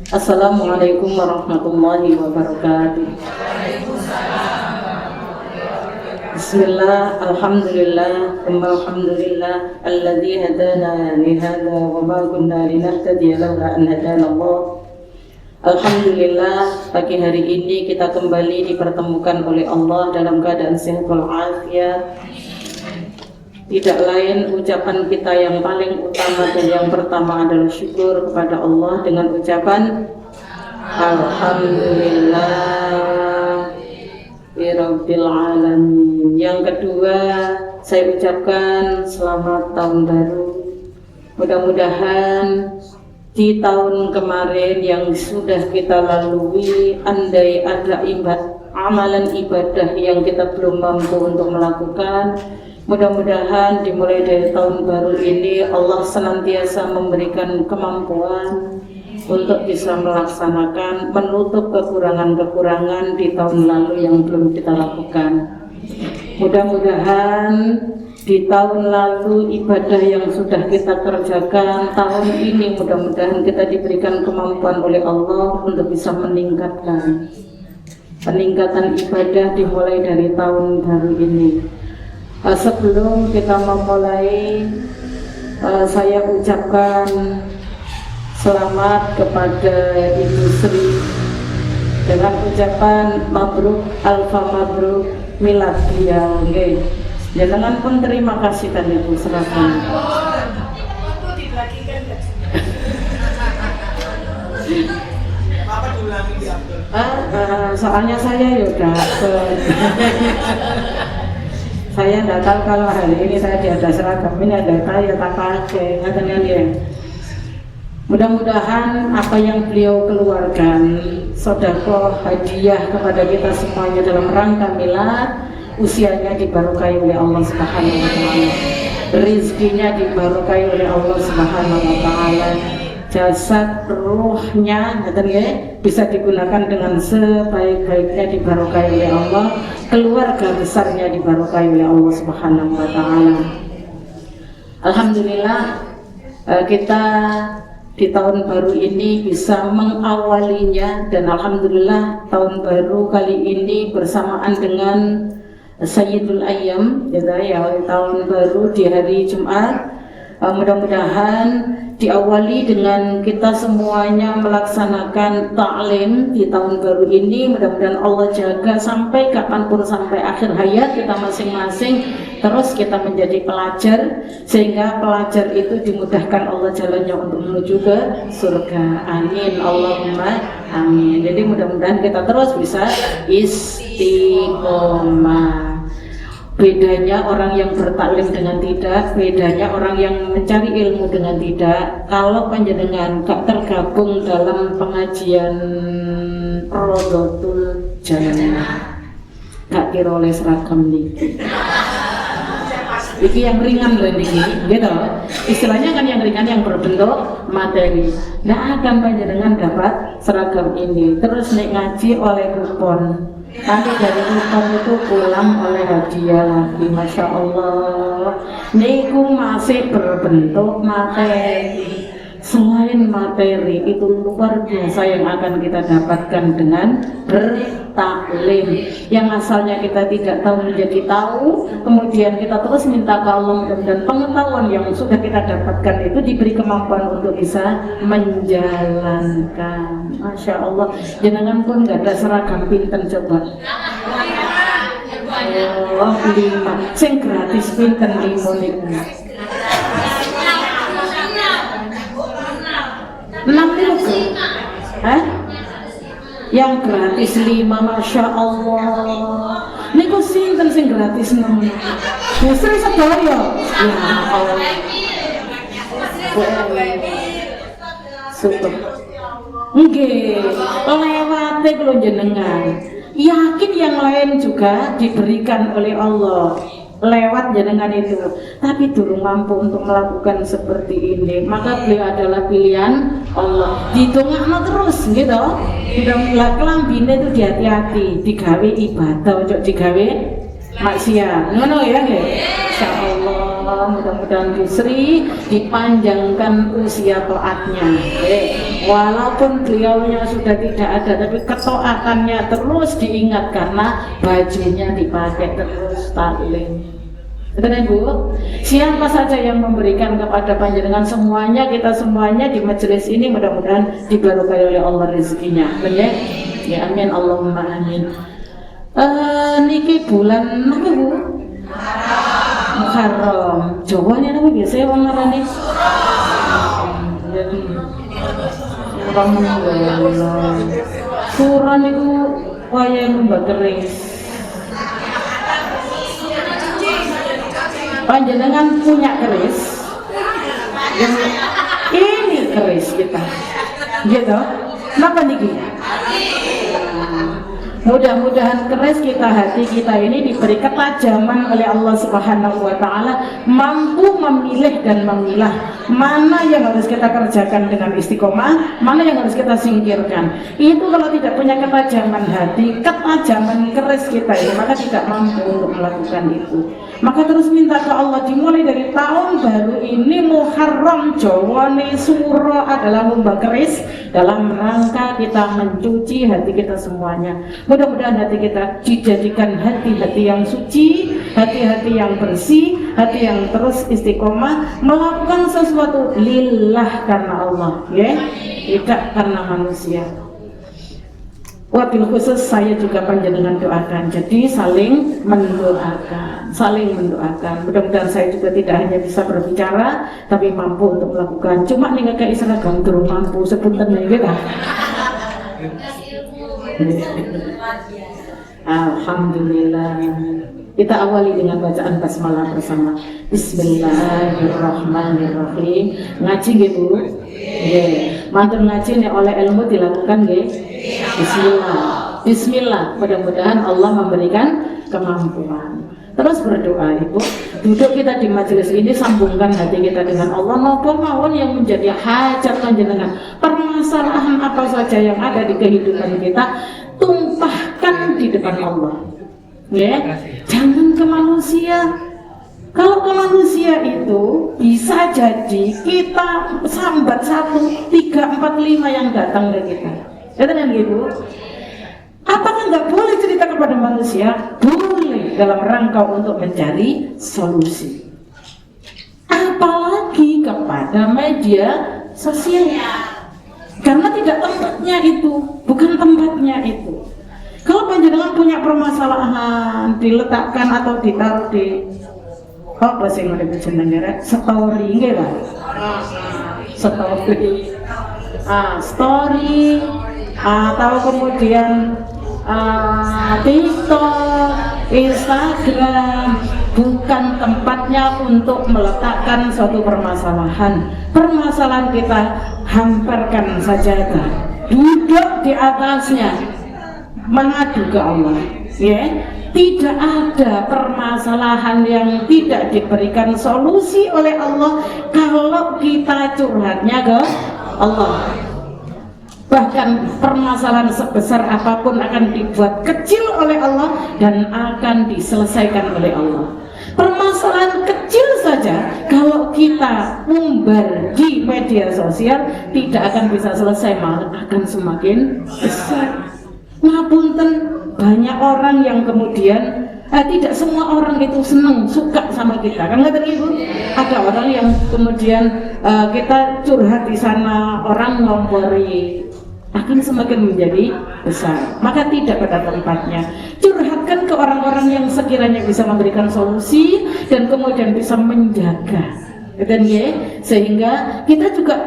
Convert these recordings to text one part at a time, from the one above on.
Assalamualaikum warahmatullahi wabarakatuh. Bismillah, alhamdulillah, alhamdulillah alladzi hadana li hadza wa ma kunna linahtadiya laula an hadana Allah. Alhamdulillah, pagi hari ini kita kembali dipertemukan oleh Allah dalam keadaan sehat walafiat. Tidak lain ucapan kita yang paling utama dan yang pertama adalah syukur kepada Allah dengan ucapan Alhamdulillah Rabbil Alamin. Yang kedua, saya ucapkan selamat tahun baru. Mudah-mudahan di tahun kemarin yang sudah kita lalui, andai ada amalan ibadah yang kita belum mampu untuk melakukan, mudah-mudahan dimulai dari tahun baru ini Allah senantiasa memberikan kemampuan untuk bisa melaksanakan, menutup kekurangan-kekurangan di tahun lalu yang belum kita lakukan. Mudah-mudahan di tahun lalu ibadah yang sudah kita kerjakan, tahun ini mudah-mudahan kita diberikan kemampuan oleh Allah untuk bisa meningkatkan. Peningkatan ibadah dimulai dari tahun baru ini. Sebelum kita memulai, saya ucapkan selamat kepada Ibu Sri dengan ucapan mabruk, alfa mabruk, milad dia. Jangan pun terima kasih kan Ibu serahkan. Soalnya saya yaudah. Saya tidak tahu kalau hari ini saya ada seragam ini ada kaya tak pakai, katanya dia. Mudah-mudahan apa yang beliau keluarkan, sedekah hadiah kepada kita semuanya dalam rangka milad, usianya dibarokahi oleh Allah Subhanahu wa taala. Rezekinya dibarokahi oleh Allah Subhanahu wa taala. Jasad ruhnya bisa digunakan dengan sebaik-baiknya dibarokahi oleh Allah. Keluarga besarnya dibarokahi oleh Allah Subhanahu wa taala. Alhamdulillah, kita di tahun baru ini bisa mengawalinya, dan alhamdulillah tahun baru kali ini bersamaan dengan Sayyidul Ayyam, ya tahun baru di hari Jumat. Mudah-mudahan diawali dengan kita semuanya melaksanakan ta'lim di tahun baru ini. Mudah-mudahan Allah jaga sampai kapanpun, sampai akhir hayat kita masing-masing, terus kita menjadi pelajar, sehingga pelajar itu dimudahkan Allah jalannya untuk menuju ke surga. Amin, Allahumma amin. Jadi mudah-mudahan kita terus bisa istiqomah. Bedanya orang yang bertaklim dengan tidak, bedanya orang yang mencari ilmu dengan tidak. Kalau panjenengan gak tergabung dalam pengajian Rodotul Jannah, gak kira oleh seragam nih. Iki yang ringan loh ini, gitu. Istilahnya kan yang ringan, yang berbentuk materi. Nah, akan panjenengan dapat seragam ini. Terus nek ngaji oleh kupon. Nanti dari kupon itu pulang oleh hadiah lagi, masya Allah. Niku masih berbentuk materi. Selain materi itu luar biasa yang akan kita dapatkan dengan bertaklim. Yang asalnya kita tidak tahu menjadi tahu, kemudian kita terus minta ke Allah, dan pengetahuan yang sudah kita dapatkan itu diberi kemampuan untuk bisa menjalankan. Masya Allah, jenengan pun gak ada seragam pinten coba. Oh, 5, sing gratis pinten 5 niku. 6 niku. Yang gratis 5, masya Allah. Niku sinten sing gratis 6? Justru sedaya. Ya Allah. Super. Nggih, lewate kula jenengan. Yakin yang lain juga diberikan oleh Allah lewat jenengan itu, tapi durung mampu untuk melakukan seperti ini, maka beliau adalah pilihan Allah. Didongakno terus gitu. Tidak kelambine itu hati-hati, digawe ibadah, ojo digawe maksiat. Ngono ya nggih. Insyaallah mudah-mudahan Bisri dipanjangkan usia taatnya. Walaupun beliaunya sudah tidak ada, tapi ketaatannya terus diingat karena bajunya dipakai terus taklim. Betul Ibu? Siapa saja yang memberikan kepada panjenengan semuanya, kita semuanya di majelis ini mudah-mudahan diberkahi oleh Allah rezekinya. Benar? Ya amin Allahumma amin. Niki bulan apa Bu? Muharram. Jawanya apa biasanya wong ngarani? Suran itu wayang Mbak Keris. Panjenengan punya keris? Ini keris kita. Gitu. Kenapa niki? Mudah-mudahan keris kita, hati kita ini diberi ketajaman oleh Allah Subhanahu wa Ta'ala, mampu memilih dan memilah mana yang harus kita kerjakan dengan istiqomah, mana yang harus kita singkirkan. Itu kalau tidak punya ketajaman hati, ketajaman keris kita ini, maka tidak mampu untuk melakukan itu. Maka terus minta ke Allah, dimulai dari tahun baru ini Muharram Jawane Suro adalah lomba keris dalam rangka kita mencuci hati kita semuanya. Mudah-mudahan hati kita dijadikan hati-hati yang suci, hati-hati yang bersih, hati yang terus istiqomah melakukan sesuatu lillah karena Allah, ya, tidak karena manusia. Wabil khusus saya juga panjenengan doakan, jadi saling mendoakan, saling mendoakan. Mudah-mudahan saya juga tidak hanya bisa berbicara, tapi mampu untuk melakukan. Cuma nih kayak seragam durung mampu sepunten ya kita. Alhamdulillah. Kita awali dengan bacaan basmalah bersama. Bismillahirrahmanirrahim. Ngaji nggih Bu? Nggih. Matur ngaji nek oleh ilmu dilakukan nggih. Bismillah. Bismillah. Mudah-mudahan Allah memberikan kemampuan. Terus berdoa Ibu. Duduk kita di majelis ini, sambungkan hati kita dengan Allah. Napa mawon yang menjadi hajat panjenengan, permasalahan apa saja yang ada di kehidupan kita, tumpahkan di depan Allah. Ya, jangan ke manusia. Kalau ke manusia itu bisa jadi kita sambat 1, 3, 4, 5 yang datang ke kita. Ya kan gitu. Apakah nggak boleh cerita kepada manusia? Boleh, dalam rangka untuk mencari solusi. Apalagi kepada media sosial, karena tidak tempatnya itu, bukan tempatnya itu. Kalau panjenengan punya permasalahan, diletakkan atau ditaruh di apa sih yang ada jenenge story nggih lah. Story atau kemudian TikTok, Instagram, bukan tempatnya untuk meletakkan suatu permasalahan. Permasalahan kita hamparkan sajadah, duduk di atasnya, mengadu ke Allah, ya. Tidak ada permasalahan yang tidak diberikan solusi oleh Allah kalau kita curhatnya ke Allah. Bahkan permasalahan sebesar apapun akan dibuat kecil oleh Allah dan akan diselesaikan oleh Allah. Permasalahan kecil saja kalau kita umbar di media sosial tidak akan bisa selesai, malah akan semakin besar. Ngapunten, banyak orang yang kemudian tidak semua orang itu senang, suka sama kita, kan nggak Ibu? Ada orang yang kemudian kita curhat di sana, orang ngompori, akan semakin menjadi besar. Maka tidak pada tempatnya. Curhatkan ke orang-orang yang sekiranya bisa memberikan solusi dan kemudian bisa menjaga, dan ya, sehingga kita juga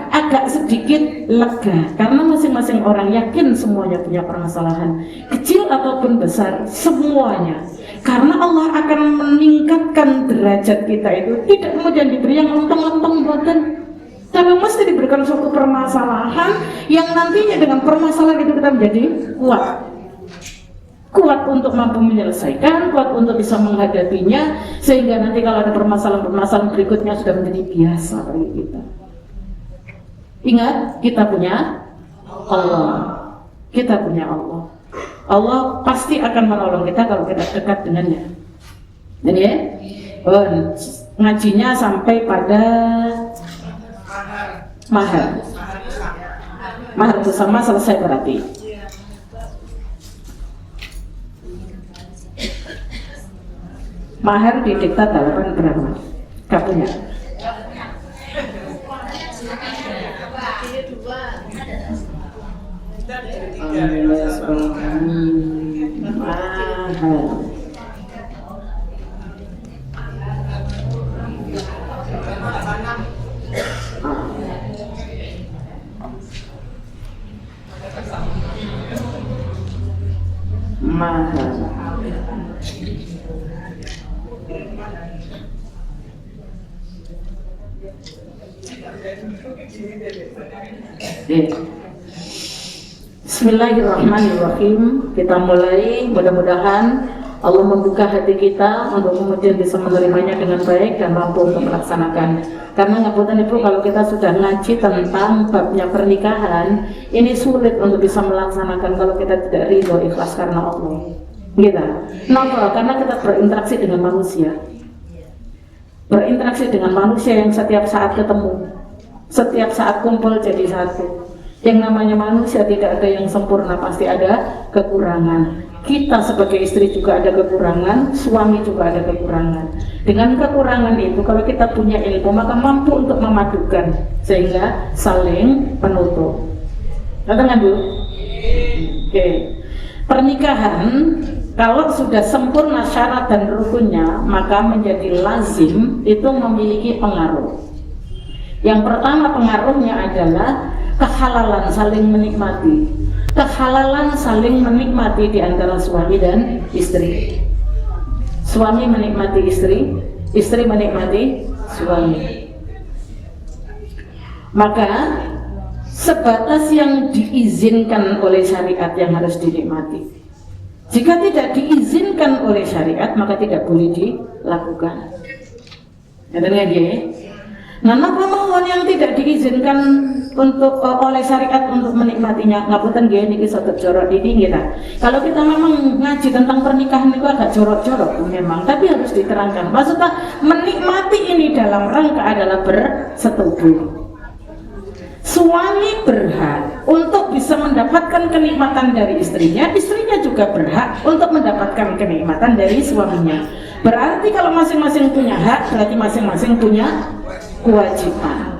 agak sedikit lega karena masing-masing orang yakin semuanya punya permasalahan, kecil ataupun besar, semuanya. Karena Allah akan meningkatkan derajat kita itu, tidak kemudian diberi yang lempeng-lempeng buatan, tapi mesti diberikan suatu permasalahan yang nantinya dengan permasalahan itu kita menjadi kuat untuk mampu menyelesaikan, kuat untuk bisa menghadapinya, sehingga nanti kalau ada permasalahan-permasalahan berikutnya sudah menjadi biasa bagi kita. Ingat, kita punya Allah. Kita punya Allah. Allah pasti akan menolong kita kalau kita dekat dengannya. Dan ya, ngajinya sampai pada mahar. Mahar bersama selesai berarti. Mahar di diktat halaman berapa? Gak punya. Mahar. Bismillahirrahmanirrahim. Kita mulai, mudah-mudahan Allah membuka hati kita untuk kemudian bisa menerimanya dengan baik dan mampu untuk melaksanakan. Karena ngapunten Ibu, kalau kita sudah ngaji tentang babnya pernikahan, ini sulit untuk bisa melaksanakan kalau kita tidak ridho ikhlas karena Allah. Gitu. Kenapa? Karena kita berinteraksi dengan manusia. Berinteraksi dengan manusia yang setiap saat ketemu, setiap saat kumpul jadi satu. Yang namanya manusia tidak ada yang sempurna, pasti ada kekurangan. Kita sebagai istri juga ada kekurangan, suami juga ada kekurangan. Dengan kekurangan itu, kalau kita punya ilmu, maka mampu untuk memadukan sehingga saling penutup. Katakan Bu? Oke. Pernikahan kalau sudah sempurna syarat dan rukunnya, maka menjadi lazim itu memiliki pengaruh. Yang pertama pengaruhnya adalah kehalalan saling menikmati. Kehalalan saling menikmati di antara suami dan istri. Suami menikmati istri, istri menikmati suami. Maka sebatas yang diizinkan oleh syariat yang harus dinikmati. Jika tidak diizinkan oleh syariat, maka tidak boleh dilakukan. Nah, apa mawon yang tidak diizinkan untuk oleh syariat untuk menikmatinya? Ngapunten nggih niki saged jorok didi kita. Kalau kita memang ngaji tentang pernikahan itu agak jorok-jorok memang, tapi harus diterangkan. Maksudnya menikmati ini dalam rangka adalah bersetubuh. Suami berhak untuk bisa mendapatkan kenikmatan dari istrinya, istrinya juga berhak untuk mendapatkan kenikmatan dari suaminya. Berarti kalau masing-masing punya hak, berarti masing-masing punya kewajiban.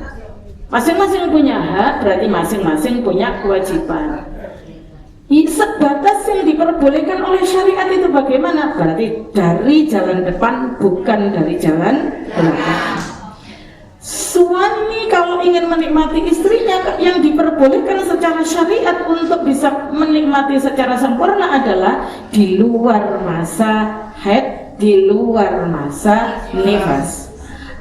Masing-masing punya hak, berarti masing-masing punya kewajiban. Sebatas yang diperbolehkan oleh syariat itu bagaimana? Berarti dari jalan depan, bukan dari jalan belakang. Suami kalau ingin menikmati istrinya, yang diperbolehkan secara syariat untuk bisa menikmati secara sempurna adalah di luar masa haid, di luar masa nifas.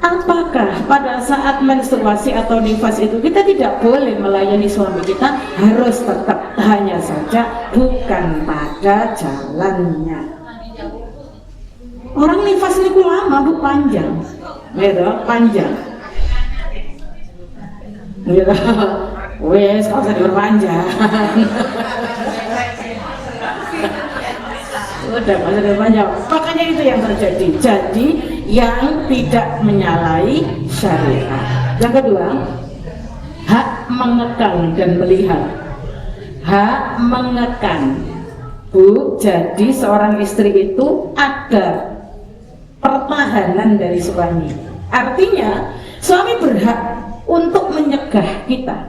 Apakah pada saat menstruasi atau nifas itu kita tidak boleh melayani suami kita? Harus tetap, hanya saja bukan pada jalannya. Orang nifas itu lama, Bu, panjang, gitu, panjang. Gitu. Wes, kalau usah diperpanjang. Udah, kalau usah diperpanjang. Makanya itu yang terjadi. Jadi yang tidak menyalahi syariat. Yang kedua, hak mengekang dan melihat. Hak mengekang. Bu, jadi seorang istri itu ada pertahanan dari suami. Artinya, suami berhak untuk menyegah kita.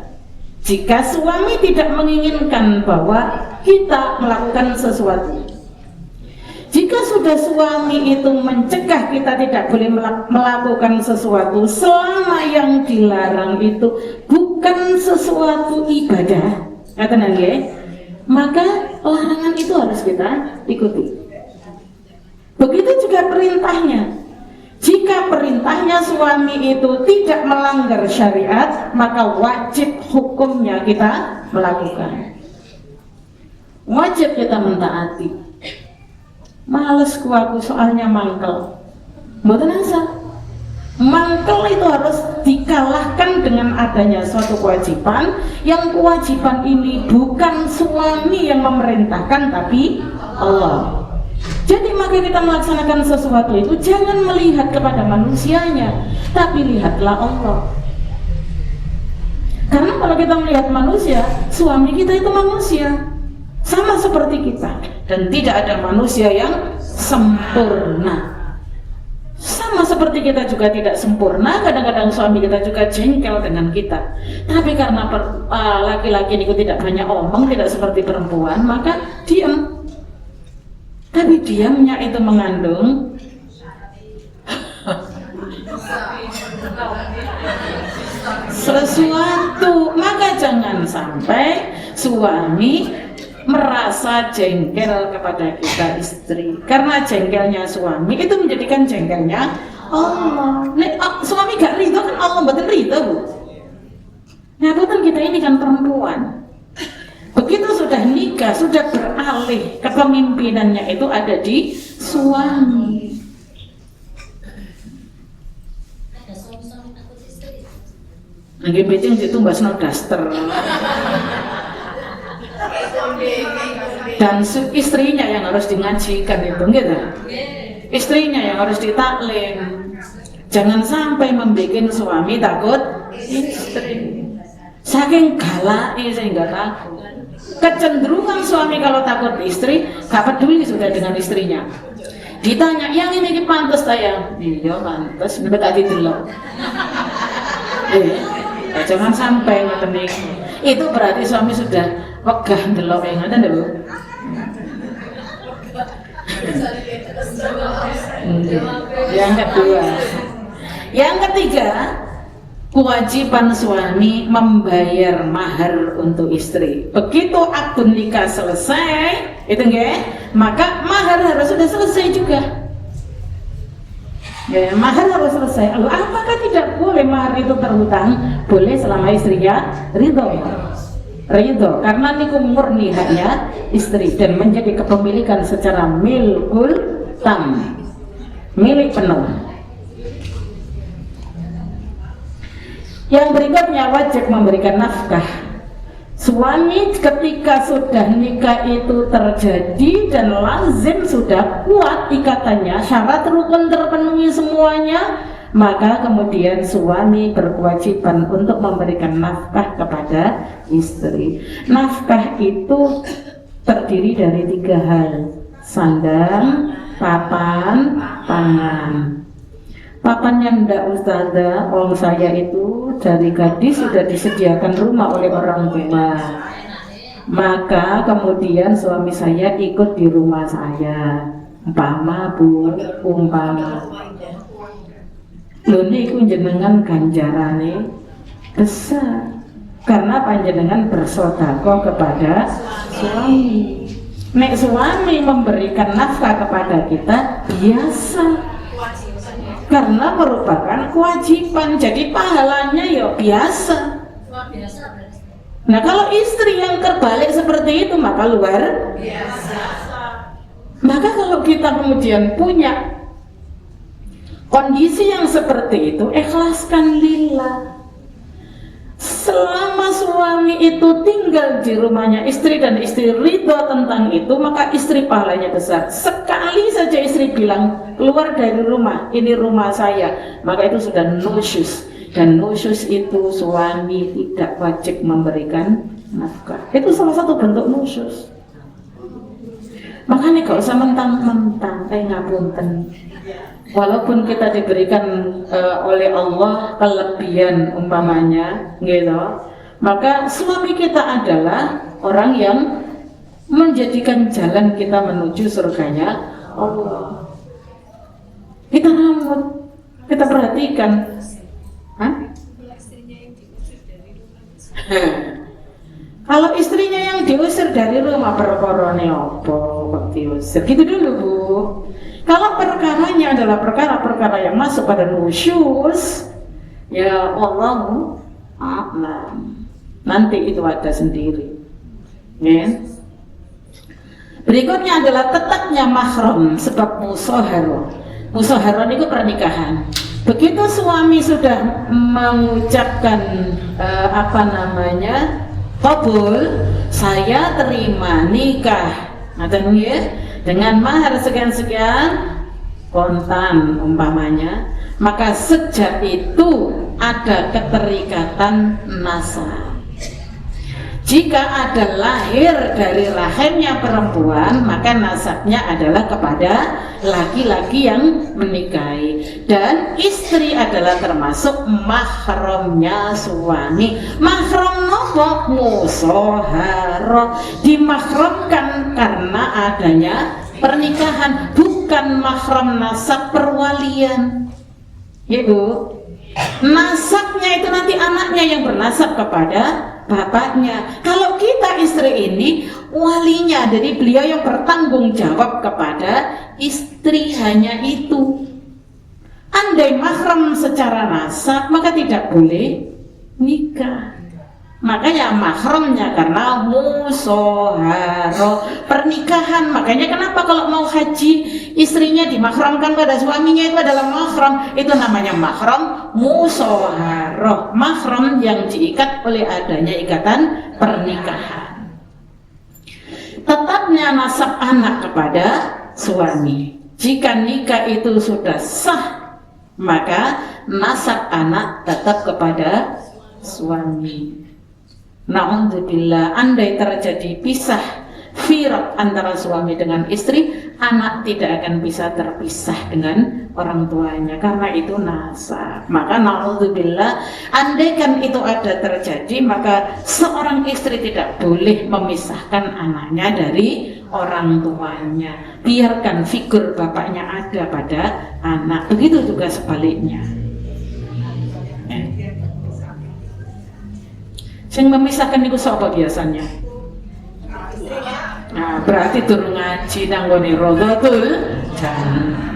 Jika suami tidak menginginkan bahwa kita melakukan sesuatu, jika sudah suami itu mencegah kita tidak boleh melakukan sesuatu selama yang dilarang itu bukan sesuatu ibadah, kata Nabi, maka larangan itu harus kita ikuti. Begitu juga perintahnya. Jika perintahnya suami itu tidak melanggar syariat, maka wajib hukumnya kita melakukan. Wajib kita mentaati. Males aku soalnya mangkel. Mboten asa. Mangkel itu harus dikalahkan dengan adanya suatu kewajiban, yang kewajiban ini bukan suami yang memerintahkan tapi Allah. Jadi maka kita melaksanakan sesuatu itu jangan melihat kepada manusianya, tapi lihatlah Allah. Karena kalau kita melihat manusia, suami kita itu manusia, sama seperti kita, dan tidak ada manusia yang sempurna. Sama seperti kita juga tidak sempurna, kadang-kadang suami kita juga jengkel dengan kita. Tapi karena laki-laki itu tidak banyak omong, tidak seperti perempuan, maka diam. Tapi diamnya itu mengandung sesuatu. Maka jangan sampai suami merasa jengkel kepada kita istri, karena jengkelnya suami itu menjadikan jengkelnya Allah. Suami gak ridho kan Allah betul ridho, Bu. Nah betul, kita ini kan perempuan, begitu sudah nikah, sudah beralih kepemimpinannya itu ada di suami. Lagi meeting itu mbak daster. Dan istrinya yang harus dingajikan itu, gitu. Istrinya yang harus ditaklim. Jangan sampai membuat suami takut istri. Saking galaknya sehingga takut. Kecenderungan suami kalau takut istri, gak peduli sudah dengan istrinya. Ditanya, yang ini pantas saya? Iya pantas, bener tadi dulu. Jangan sampai ngetenik. Itu berarti suami sudah wegah ndelok yang ada Bu. Yang kedua, yang ketiga, kewajiban suami membayar mahar untuk istri. Begitu akad nikah selesai, itu maka mahar harus sudah selesai juga. Ya, mahar harus selesai. Lalu apakah tidak boleh mahar itu terhutang? Boleh selama istrinya ridho. Ridho, karena niku murni haknya istri dan menjadi kepemilikan secara milkul tam, milik penuh. Yang berikutnya, wajib memberikan nafkah. Suami ketika sudah nikah itu terjadi dan lazim sudah kuat ikatannya, syarat rukun terpenuhi semuanya, maka kemudian suami berkewajiban untuk memberikan nafkah kepada istri. Nafkah itu terdiri dari 3 hal: sandang, papan, pangan. Papan yang ndak ustazah, orang saya itu dari gadis sudah disediakan rumah oleh orang tua. Maka kemudian suami saya ikut di rumah saya. Umpama lho niku jenengan ganjarane besar karena panjenengan bersedekah kepada suami. Nek suami memberikan nafkah kepada kita biasa, karena merupakan kewajiban, jadi pahalanya ya biasa. Nah kalau istri yang terbalik seperti itu maka luar biasa. Maka kalau kita kemudian punya kondisi yang seperti itu, ikhlaskan lillah. Selama suami itu tinggal di rumahnya istri dan istri ridho tentang itu, maka istri pahalanya besar. Sekali saja istri bilang keluar dari rumah, ini rumah saya, maka itu sudah nusyus. Dan nusyus itu suami tidak wajib memberikan nafkah. Itu salah satu bentuk nusyus. Makanya gak usah mentang-mentang, ngapunten. Walaupun kita diberikan oleh Allah kelebihan umpamanya, gitu, maka suami kita adalah orang yang menjadikan jalan kita menuju surganya Allah. Kita rawat, kita perhatikan. Kalau istrinya yang diusir dari rumah, perkorone apa kok diusir? Gitu dulu Bu. Kalau perkaranya adalah perkara-perkara yang masuk pada nusyus, ya Allahu a'lam. Nanti itu ada sendiri. Ya. Berikutnya adalah tetapnya mahram, sebab musoharo. Musoharo itu pernikahan. Begitu suami sudah mengucapkan qabul, saya terima nikah, ngaten nggih. dengan mahar sekian-sekian kontan umpamanya, maka sejak itu ada keterikatan nasab. Jika ada lahir dari rahimnya perempuan, maka nasabnya adalah kepada laki-laki yang menikahi, dan istri adalah termasuk mahramnya suami. Mahram nopo? Musoharo, dimahramkan karena adanya pernikahan, bukan mahram nasab perwalian. Ibu, nasabnya itu nanti anaknya yang bernasab kepada bapaknya. Kalau kita istri ini walinya, jadi beliau yang bertanggung jawab kepada istri, hanya itu. Andai mahram secara nasab, maka tidak boleh nikah. Makanya mahramnya karena musoharo, pernikahan. Makanya kenapa kalau mau haji istrinya dimahramkan pada suaminya, itu adalah mahram. Itu namanya mahram musoharo, mahram yang diikat oleh adanya ikatan pernikahan. Tetapnya nasab anak kepada suami. Jika nikah itu sudah sah, maka nasab anak tetap kepada suami. Na'udzubillah, andai terjadi pisah firak antara suami dengan istri, anak tidak akan bisa terpisah dengan orang tuanya karena itu nasab. Maka na'udzubillah, andaikan itu ada terjadi, maka seorang istri tidak boleh memisahkan anaknya dari orang tuanya. Biarkan figur bapaknya ada pada anak. Begitu juga sebaliknya. Yang memisahkan itu siapa biasanya? Nah, berarti turun ngaji nanggone Rodotul Jannah.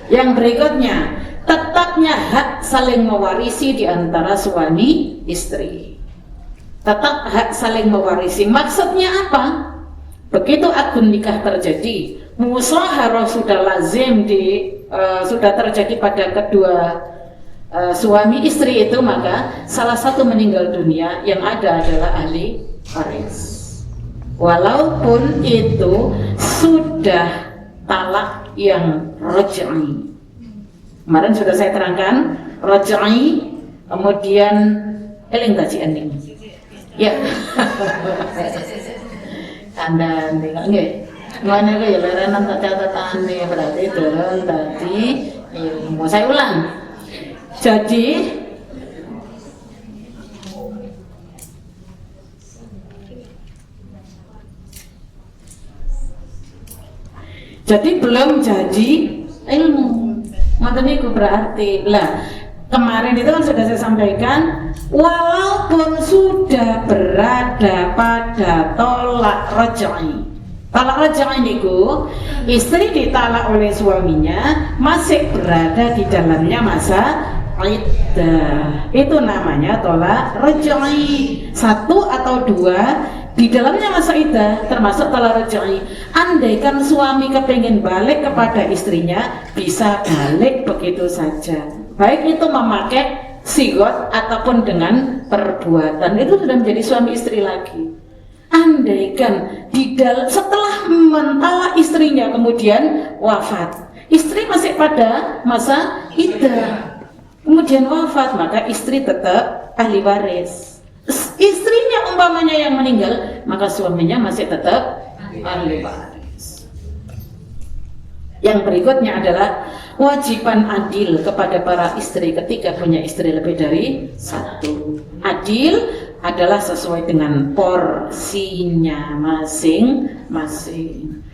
Yang berikutnya, tetapnya hak saling mewarisi di antara suami istri. Tetap hak saling mewarisi. Maksudnya apa? Begitu akad nikah terjadi, musaharah sudah lazim sudah terjadi pada kedua suami istri itu, maka salah satu meninggal dunia, yang ada adalah ahli waris. Walaupun itu sudah talak yang raj'i. Kemarin sudah saya terangkan raj'i, kemudian eling kajian ini. Ya. Anda nggih. Mana ya lerenan catatan nih, berarti turun tadi ilmu. Saya ulang. Jadi belum jadi ilmu. Ngoten niku berarti. Lah, kemarin itu kan sudah saya sampaikan, walaupun sudah berada pada tolak raj'i. Talak raj'i niku, istri ditalak oleh suaminya, masih berada di dalamnya masa iddah, itu namanya tolak raj'i. Satu atau dua di dalamnya masa iddah termasuk tolak raj'i. Andaikan suami kepingin balik kepada istrinya, bisa balik begitu saja, baik itu memakai sigot ataupun dengan perbuatan, itu sudah menjadi suami istri lagi. Andaikan setelah mentalak istrinya kemudian wafat, istri masih pada masa iddah, kemudian wafat, maka istri tetap ahli waris. Istrinya umpamanya yang meninggal, maka suaminya masih tetap ahli waris. Yang berikutnya adalah kewajiban adil kepada para istri ketika punya istri lebih dari satu. Adil adalah sesuai dengan porsinya masing-masing.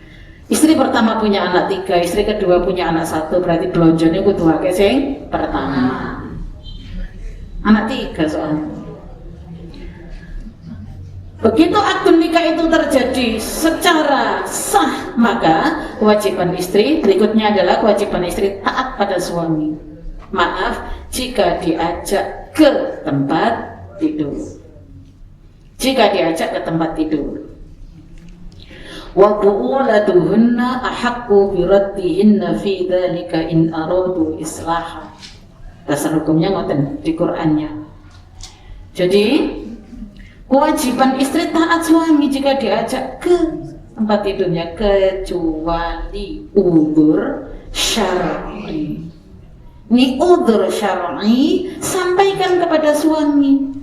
Istri pertama punya anak 3, istri kedua punya anak 1, berarti blonjone kudu akeh sing pertama. Anak 3 soalnya. Begitu akad nikah itu terjadi secara sah, maka kewajiban istri berikutnya adalah kewajiban istri taat pada suami. Maaf jika diajak ke tempat tidur. Jika diajak ke tempat tidur. Wa bu'ulatuhunna ahaqqu bi raddihinna fi dzalika in aradu islaha. Dasar hukumnya ngoten di Qur'annya. Jadi kewajiban istri taat suami jika diajak ke tempat tidurnya kecuali udzur syar'i. Ini udzur syar'i sampaikan kepada suami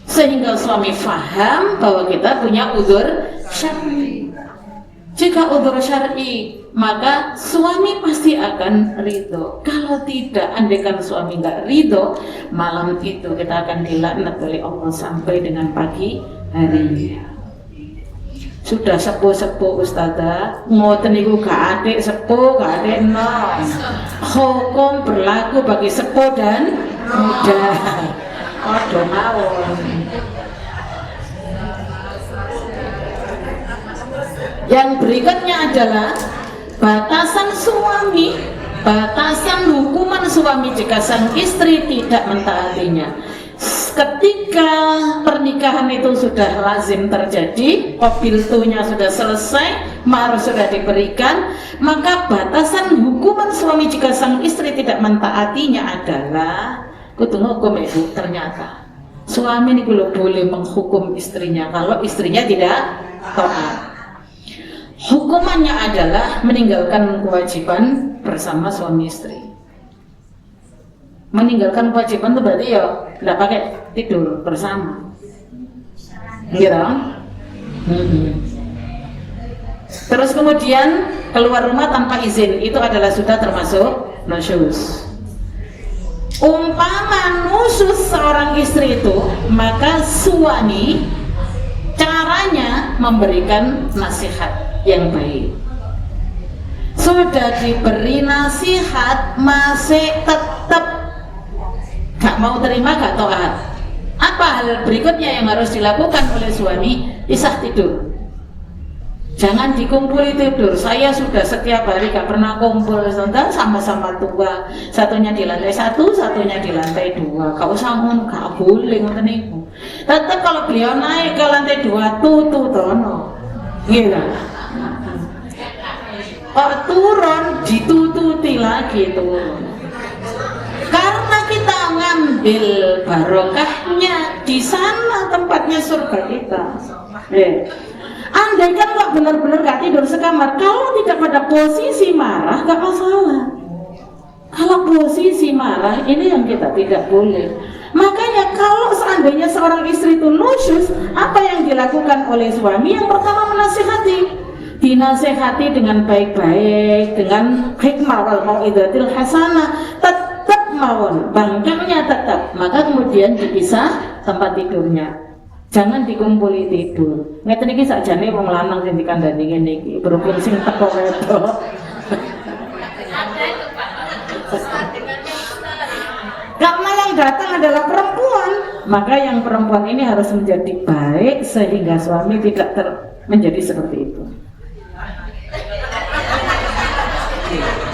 sehingga suami faham bahwa kita punya udzur syar'i. Jika udzur syar'i, maka suami pasti akan ridho. Kalau tidak, andaikan suami nggak ridho, malam itu kita akan dilaknat oleh Allah sampai dengan pagi hari. Sudah sepuh-sepuh ustazah, ngoten niku gak adik sepuh, gak adik enom. Hukum berlaku bagi sepuh dan muda. Aduh mawon. Yang berikutnya adalah batasan suami, batasan hukuman suami jika sang istri tidak mentaatinya. Ketika pernikahan itu sudah lazim terjadi, qabiltunya sudah selesai, mahar sudah diberikan, maka batasan hukuman suami jika sang istri tidak mentaatinya adalah kudu hukum itu. Ternyata suami ini belum boleh menghukum istrinya kalau istrinya tidak taat. Hukumannya adalah meninggalkan kewajiban bersama suami istri. Meninggalkan kewajiban itu berarti ya tidak pakai tidur bersama, gitu. Terus kemudian keluar rumah tanpa izin, itu adalah sudah termasuk nusyuz. Umpama nusyuz seorang istri itu, maka suami caranya memberikan nasihat yang baik. Sudah diberi nasihat masih tetap gak mau terima, gak taat. Apa hal berikutnya yang harus dilakukan oleh suami? Pisah tidur. Jangan dikumpuli tidur. Saya sudah setiap hari gak pernah kumpul, sama-sama tua. Satunya di lantai 1, satunya di lantai 2. Gak usah ngono, gak boleh ngoten niku. Tetap kalau beliau naik ke lantai 2 tutu tono. Gitu. Kok turun ditututi lagi turun. Karena kita ngambil barokahnya di sana tempatnya surga kita. Andai kan kok benar-benar gak tidur sekamar, kalau tidak pada posisi marah gak masalah. Kalau posisi marah ini yang kita tidak boleh. Makanya kalau seandainya seorang istri itu nusyuz, apa yang dilakukan oleh suami? Yang pertama menasihati, dinasihati dengan baik-baik, dengan hikmah wal mau'izatil hasanah, tetap mawon, bangkangnya tetap. Maka kemudian dipisah tempat tidurnya. Jangan dikumpuli tidur. Ngeten iki sakjane wong lanang sing dikandani ngene iki, berhubung sing teko wedok. Karena yang datang adalah perempuan, maka yang perempuan ini harus menjadi baik sehingga suami tidak menjadi seperti itu.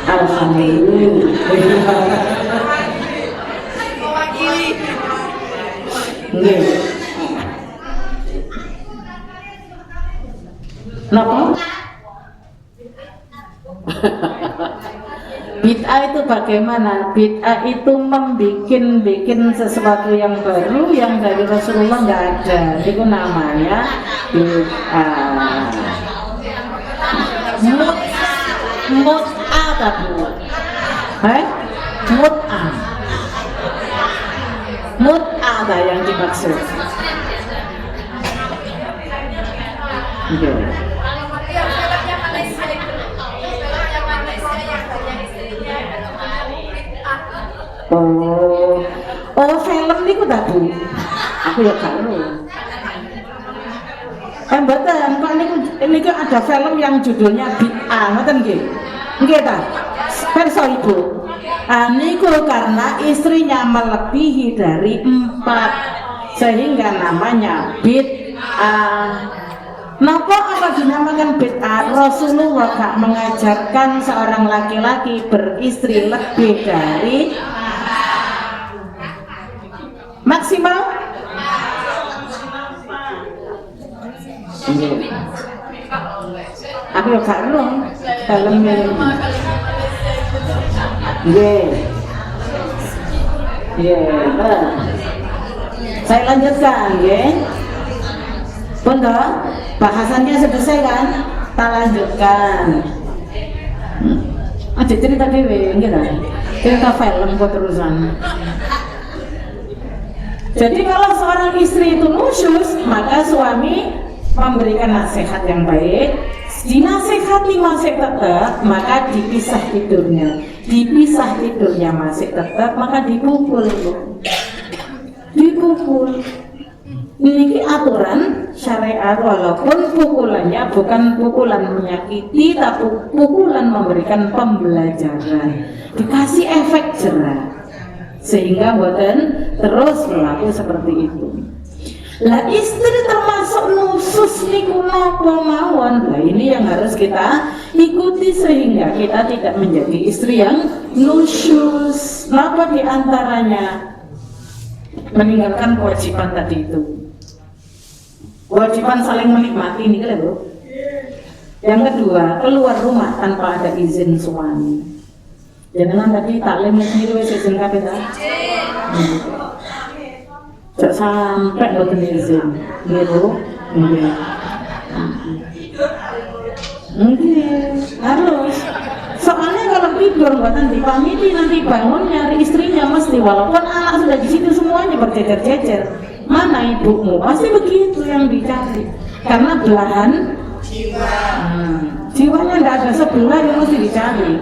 Alhamdulillah. Napa? Bid'ah itu bagaimana? Bid'ah itu membikin sesuatu yang baru yang dari Rasulullah nggak ada. Itu namanya bid'ah. Mut'ah tadi. Mut'ah. Mut'ah yang dimaksud. Okay. Oh film niku tadi. Aku ya karo. Mboten, kok niku ada film yang judulnya Bid'ah, ngoten nggih. Nggih ta? Perso Ibu. Niku karena istrinya melebihi dari 4 sehingga namanya bid'ah. Napa apa dinamakan bid'ah? Rasulullah gak mengajarkan seorang laki-laki beristri lebih dari maksimal. Aku ya gak ngerti filmnya. Saya lanjutkan, Betul? Bahasannya selesai kan? Kita lanjutkan. Ada cerita dewe, gitu. Cerita film kok terusan. Jadi kalau seorang istri itu nusyus, maka suami memberikan nasihat yang baik. Dinasihati masih tetap, maka dipisah tidurnya. Dipisah tidurnya masih tetap, maka dipukul. Dipukul. Ini aturan syariat, walaupun pukulannya bukan pukulan menyakiti, tapi pukulan memberikan pembelajaran, dikasih efek jerah, sehingga boten terus berlaku seperti itu. Lah istri termasuk nusus niku napa mawon. Lah ini yang harus kita ikuti sehingga kita tidak menjadi istri yang nusyus. Napa diantaranya? Meninggalkan kewajiban tadi itu. Kewajiban saling menikmati ini kan Bu. Yang kedua, keluar rumah tanpa ada izin suami. Jangan tadi taklim sendiri wis izin kabeh ta? Cak sampai boten izin. Nggih Bu. Nggih. Harus. Soalnya kalau tidur buatan dipamiti nanti bangun nyari istrinya mesti, walaupun anak sudah di situ semuanya berjejer-jejer. Mana ibumu? Pasti begitu yang dicari. Karena belahan jiwa. Jiwanya tidak ada sebelah yang mesti dicari.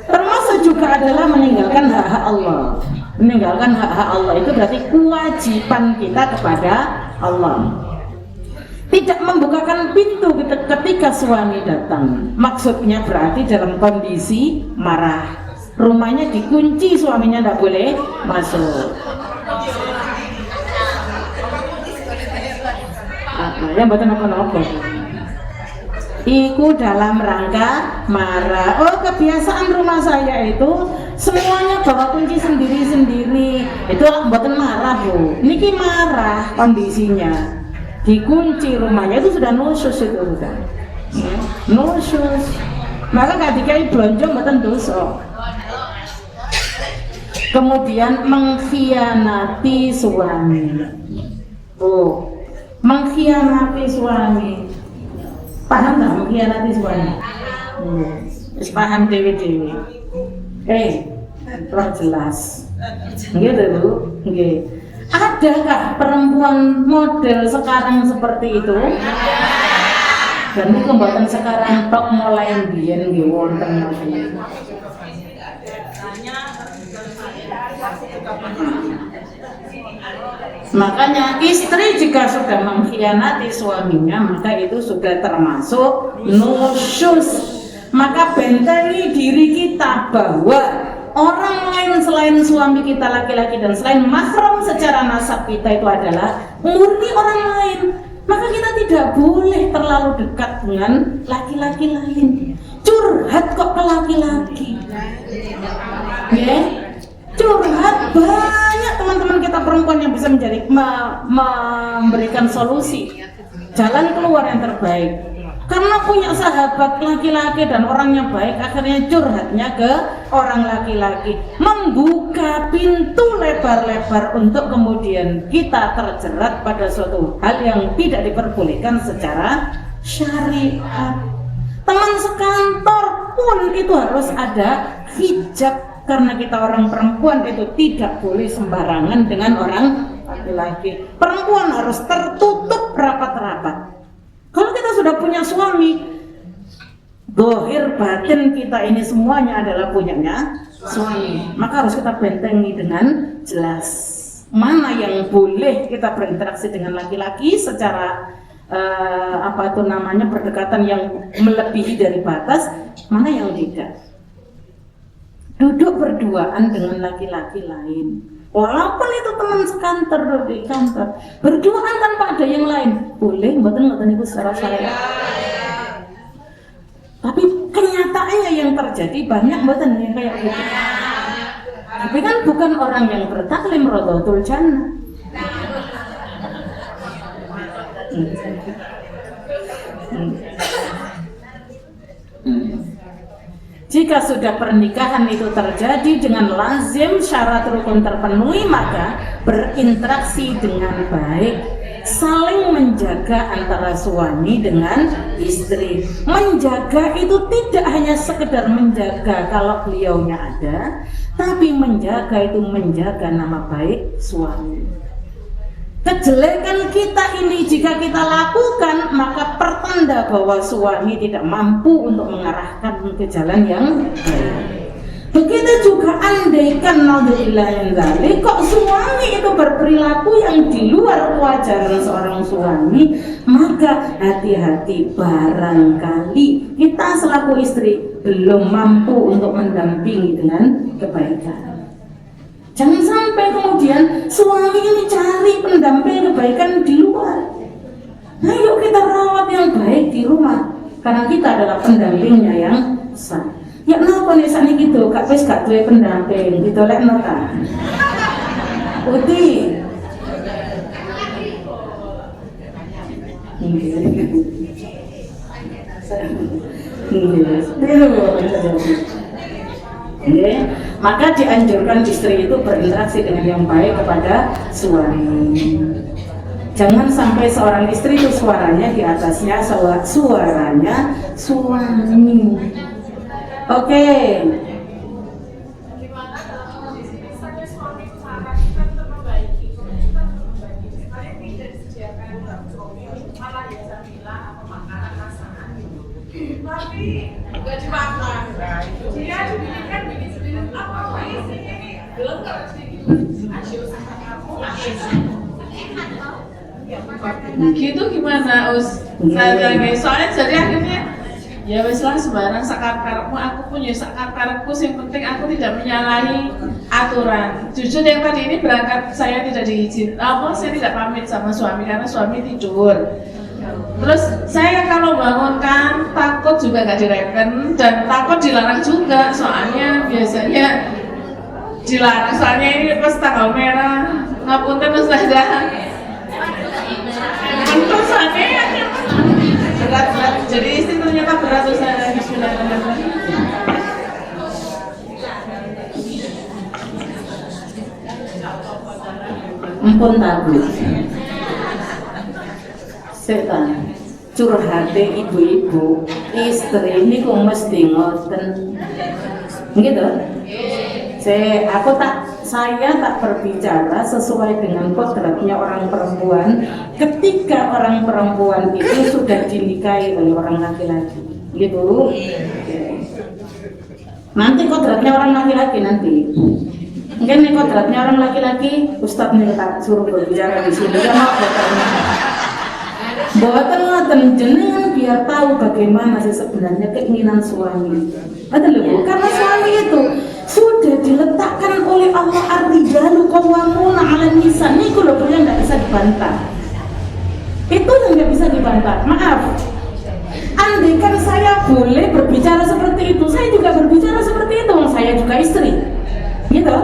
Termasuk juga adalah meninggalkan hak-hak Allah. Meninggalkan hak-hak Allah itu berarti kewajiban kita kepada Allah. Tidak membukakan pintu ketika suami datang. Maksudnya berarti dalam kondisi marah. Rumahnya dikunci, suaminya tidak boleh masuk. Yang betul apa-apa. Iku dalam rangka marah. Oh, kebiasaan rumah saya itu semuanya bawa kunci sendiri-sendiri. Itu betul marah Bu. Niki marah kondisinya. Dikunci rumahnya itu sudah nusyus itu sudah. Nusyus. Maka ketika belanja betul dosa. Kemudian mengkhianati suami. Oh. Mengkhianati suami. Paham tak mengkhianati suami? Paham dewi-dewi. Kurang jelas. Gitu Bu. Nggih. Adakah perempuan model sekarang seperti itu? Dan itu mboten sekarang tok mulai biyen nggih wonten. Makanya istri jika sudah mengkhianati suaminya, maka itu sudah termasuk nusyus. Maka bentengi diri kita bahwa orang lain selain suami kita laki-laki dan selain mahram secara nasab kita itu adalah murni orang lain. Maka kita tidak boleh terlalu dekat dengan laki-laki lain. Curhat kok ke laki-laki. Ya? Curhat banyak teman-teman kita perempuan yang bisa memberikan solusi, jalan keluar yang terbaik. Karena punya sahabat laki-laki dan orangnya baik, akhirnya curhatnya ke orang laki-laki, membuka pintu lebar-lebar untuk kemudian kita terjerat pada suatu hal yang tidak diperbolehkan secara syariat. Teman sekantor pun itu harus ada hijab. Karena kita orang perempuan itu tidak boleh sembarangan dengan orang laki-laki. Perempuan harus tertutup rapat-rapat. Kalau kita sudah punya suami, zahir batin kita ini semuanya adalah punyanya suami. Maka harus kita bentengi dengan jelas. Mana yang boleh kita berinteraksi dengan laki-laki secara berdekatan yang melebihi dari batas, mana yang tidak. Duduk berduaan dengan laki-laki lain, walaupun itu teman sekantor di kantor, berduaan tanpa ada yang lain, boleh, mboten itu secara syariat. Tapi kenyataannya yang terjadi banyak mboten yang kayak gitu. Tapi kan bukan orang yang bertaklim Rodotul Jannah. Jika sudah pernikahan itu terjadi dengan lazim syarat rukun terpenuhi, maka berinteraksi dengan baik saling menjaga antara suami dengan istri. Menjaga itu tidak hanya sekedar menjaga kalau beliaunya ada, tapi menjaga itu menjaga nama baik suami. Kejelekan kita ini jika kita lakukan, maka pertanda bahwa suami tidak mampu untuk mengarahkan ke jalan yang baik. Begitu juga andaikan naudzubillah min dzalik, kok suami itu berperilaku yang di luar kewajaran seorang suami, maka hati-hati, barangkali kita selaku istri belum mampu untuk mendampingi dengan kebaikan. Jangan sampai kemudian suami ini cari pendamping kebaikan di luar. Ayo kita rawat yang baik di rumah, karena kita adalah pendampingnya yang sah. Ya kenapa nih saat ini gitu, kak wis gak duwe pendamping, ditolak nota. Uti. Maka dianjurkan istri itu berinteraksi dengan yang baik kepada suami. Jangan sampai seorang istri itu suaranya di atasnya suaranya suami. Oke. Gimana kalau misalnya suami itu marah, kita tetap membaiki, kita membaiki. Misalnya tidak disediakan suami malah ya camilan atau makanan masakan gitu. Tapi nggak dimakan. Dia dibikinkan bikin sendiri. Apa sih ini? Belum kalau sedikit. Asyik sama kamu. Gitu gimana Us? Soalnya jadi akhirnya ya wes lah sembarang sakar-karepmu, aku punya sakar-karepku, yang penting aku tidak menyalahi aturan. Jujur yang tadi ini berangkat saya tidak saya tidak pamit sama suami karena suami tidur. Terus saya kalau bangunkan takut juga gak direken dan takut dilarang juga, soalnya biasanya dilarang, soalnya ini pas tanggal merah ngapunten Ustazah. Terus soalnya berat, jadi istri ternyata berat usaha. Bismillahirrahmanirrahim. Ampun tabu. Setan curhate ibu-ibu, istri ini kok mesti ngoten. Gitu? Saya tak berbicara sesuai dengan kodratnya orang perempuan ketika orang perempuan itu sudah dinikahi oleh orang laki-laki, gitu. Nanti kodratnya orang laki-laki nanti. Mungkin nih kodratnya orang laki-laki, Ustadz nih tak suruh berbicara di sini ya mak boten jenengan biar tahu bagaimana sih sebenarnya keinginan suami. Betul Bu, karena suami itu sudah diletakkan oleh Allah ar-rijalu qawwamuna 'alan nisa. Niku lho yang enggak bisa dibantah. Itu yang enggak bisa dibantah. Maaf. Andaikan saya boleh berbicara seperti itu, saya juga berbicara seperti itu. Saya juga istri. Gitu.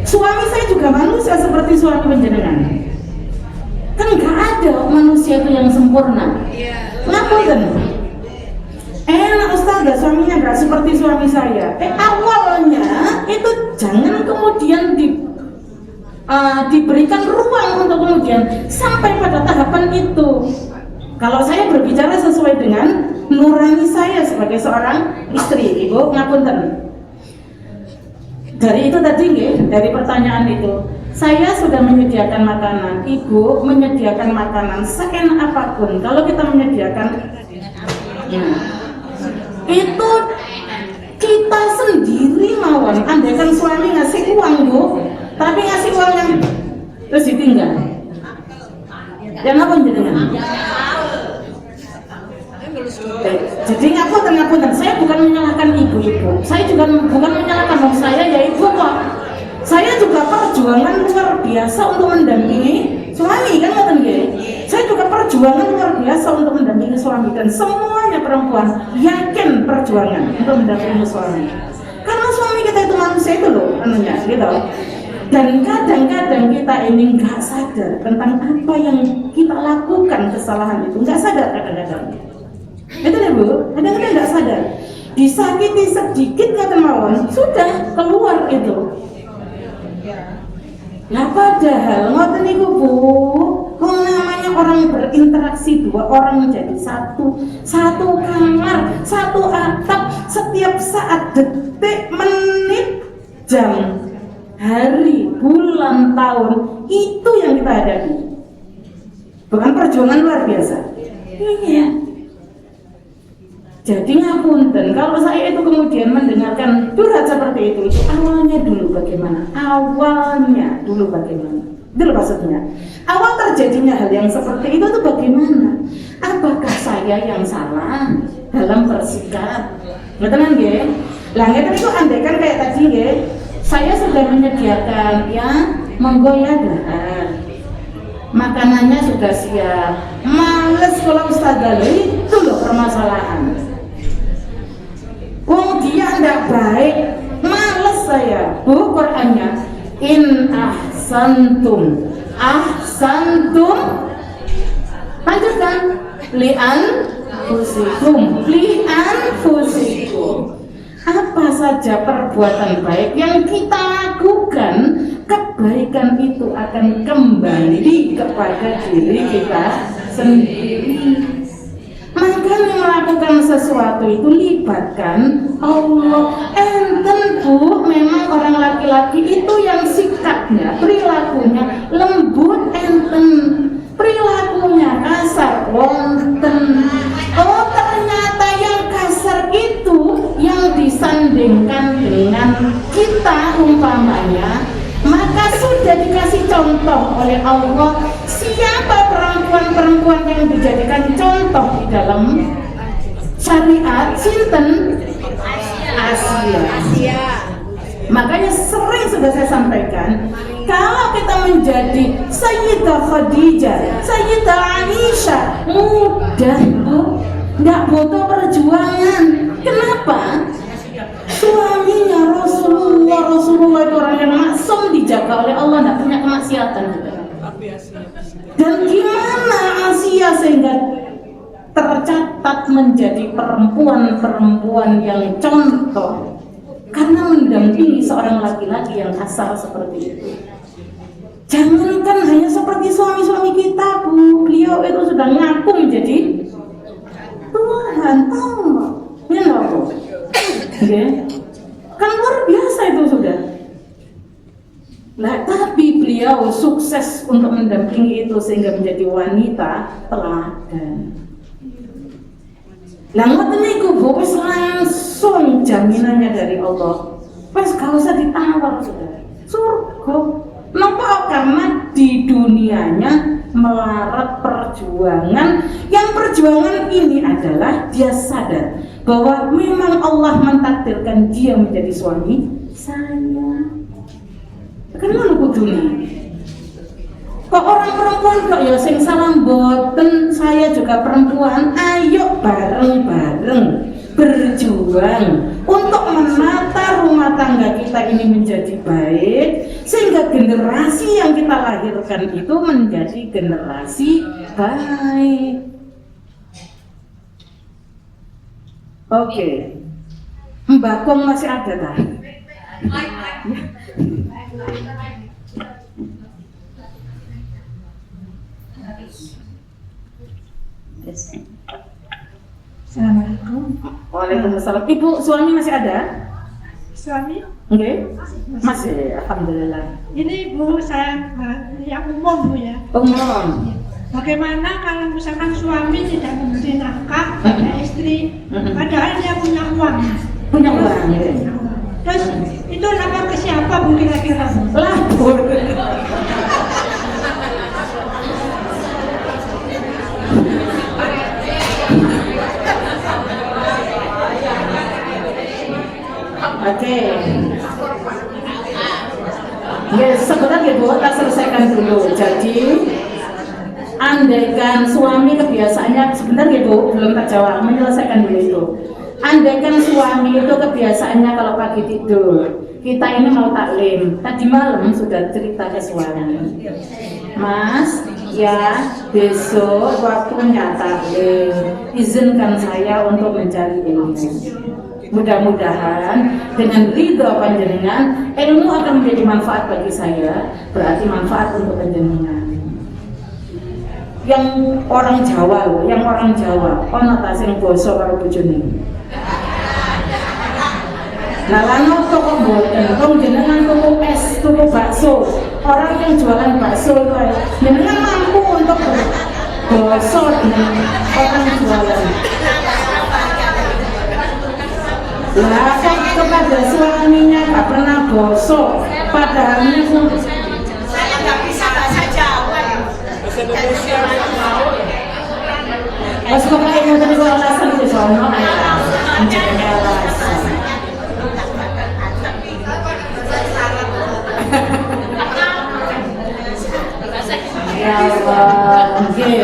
Suami saya juga manusia seperti suami panjenengan. Kan enggak ada manusia itu yang sempurna. Ngapunten. Enak Ustazah, suaminya enggak seperti suami saya. Awalnya itu jangan kemudian diberikan ruang untuk kemudian sampai pada tahapan itu. Kalau saya berbicara sesuai dengan nurani saya sebagai seorang istri, Ibu, ngapunten. Dari itu tadi dari pertanyaan itu, saya sudah menyediakan makanan, Ibu menyediakan makanan seenak apapun. Kalau kita menyediakan itu kita sendiri mawon. Andaikan suami ngasih uang Bu, tapi ngasih uang yang terus ditinggal, dan apa jenengan? Jadi ngapunten, saya bukan menyalahkan ibu-ibu, saya juga bukan menyalahkan saya ya ibu kok. Saya juga perjuangan luar biasa untuk mendampingi suami, kan ngoten nggih. Saya juga perjuangan luar biasa untuk mendampingi suami, dan semuanya perempuan yakin perjuangan untuk mendampingi suami. Karena suami kita itu manusia itu loh, anunya gitu. Dan kadang-kadang kita ini nggak sadar tentang apa yang kita lakukan, kesalahan itu nggak sadar kadang-kadang. Itu ya Bu, kadang-kadang nggak sadar. Disakiti sedikit kata mawon sudah keluar itu. Nah padahal ngoten niku Bu, kok namanya orang berinteraksi, dua orang menjadi satu kamar, satu atap, setiap saat, detik, menit, jam, hari, bulan, tahun, itu yang kita hadapi. Bukan perjuangan luar biasa. Iya. Jadi ngapunten, kalau saya itu kemudian mendengarkan curhat seperti itu awalnya dulu bagaimana? Awalnya dulu bagaimana? Itu maksudnya. Awal terjadinya hal yang seperti itu tuh bagaimana? Apakah saya yang salah dalam bersikap? Betul kan, ya? Lah ngeten itu andaikan kayak tadi, ya. Saya sudah menyediakan ya, monggo ya dahar. Makanannya sudah siap. Males kalau Ustazah, itu loh permasalahan. Wong dia ndak baik, males saya. Qurannya in ahsantum lanjutkan li'an fusikum. Apa saja perbuatan baik yang kita lakukan, kebaikan itu akan kembali kepada diri kita sendiri. Makanya melakukan sesuatu itu libatkan Allah. Enten bu, memang orang laki-laki itu yang sikapnya, perilakunya lembut, enten perilakunya kasar, wonten. Oh ternyata yang kasar itu yang disandingkan dengan kita umpamanya, maka sudah dikasih contoh oleh Allah siapa perempuan-perempuan yang dijadikan contoh di dalam syariat. Sinten? Asia. Makanya sering sudah saya sampaikan, kalau kita menjadi Sayyidah Khadijah, Sayyidah Aisyah, mudah bu, nggak butuh perjuangan. Kenapa? Suaminya Rasulullah itu orang yang maksum, dijaga oleh Allah, nggak punya kemaksiatan juga. Dan gimana Asia sehingga tercatat menjadi perempuan-perempuan yang contoh karena mendampingi seorang laki-laki yang kasar seperti itu. Jangankan hanya seperti suami-suami kita bu, beliau itu sudah ngaku menjadi Tuhan Allah. Ya bu, kan luar biasa itu sudah. Nah, tapi beliau sukses untuk mendampingi itu sehingga menjadi wanita teladan. Lah ngoten niku Bu, wis langsung jaminannya dari Allah. Wis gak usah ditawar sudah. Surga. Napa? Karena di dunianya melarat perjuangan. Yang perjuangan ini adalah dia sadar bahwa memang Allah mentakdirkan dia menjadi suami saya. Kenapa kudune? Kok orang perempuan kok ya sing salah mboten, saya juga perempuan. Ayo bareng-bareng berjuang untuk menata rumah tangga kita ini menjadi baik sehingga generasi yang kita lahirkan itu menjadi generasi baik. Oke. Mbak Kong masih ada tak? Assalamualaikum. Waalaikumsalam. Ibu suami masih ada? Suami? Oke. Masih, alhamdulillah. Ini Bu, saya yang umum Bu ya. Umum. Bagaimana kalau misalkan suami tidak memberi nafkah pada istri, padahal dia punya uang? Punya uang. Terus itu nafkah ke siapa Bu kira-kira? Lah, Bu. Oke. Ya, sebenarnya Bu, kita selesaikan dulu. Jadi, andaikan suami kebiasaannya, sebentar ya Bu, belum terjawab, menyelesaikan dulu itu. Andaikan suami itu kebiasaannya kalau pagi tidur, kita ini mau taklim, tadi malam sudah cerita ke suami, Mas, ya besok waktunya taklim, izinkan saya untuk mencari ilmu. Mudah-mudahan dengan ridho panjenengan, ilmu akan menjadi manfaat bagi saya, berarti manfaat untuk panjenengan. yang orang Jawa loh, yang orang Jawa ono ta sing basa karo bojone. Nah, lan kok mboten, wong jenengan tuku es, tuku bakso. Orang yang jualan bakso itu jenengan mampu untuk basa dengan orang jualan. Lah kok kepada suaminya gak pernah basa, padahal itu Saya nggak bisa bahasa Jawa. pas pokoknya yang tadi gua alasan itu sono jenenge alasan. Ya Allah, nggih.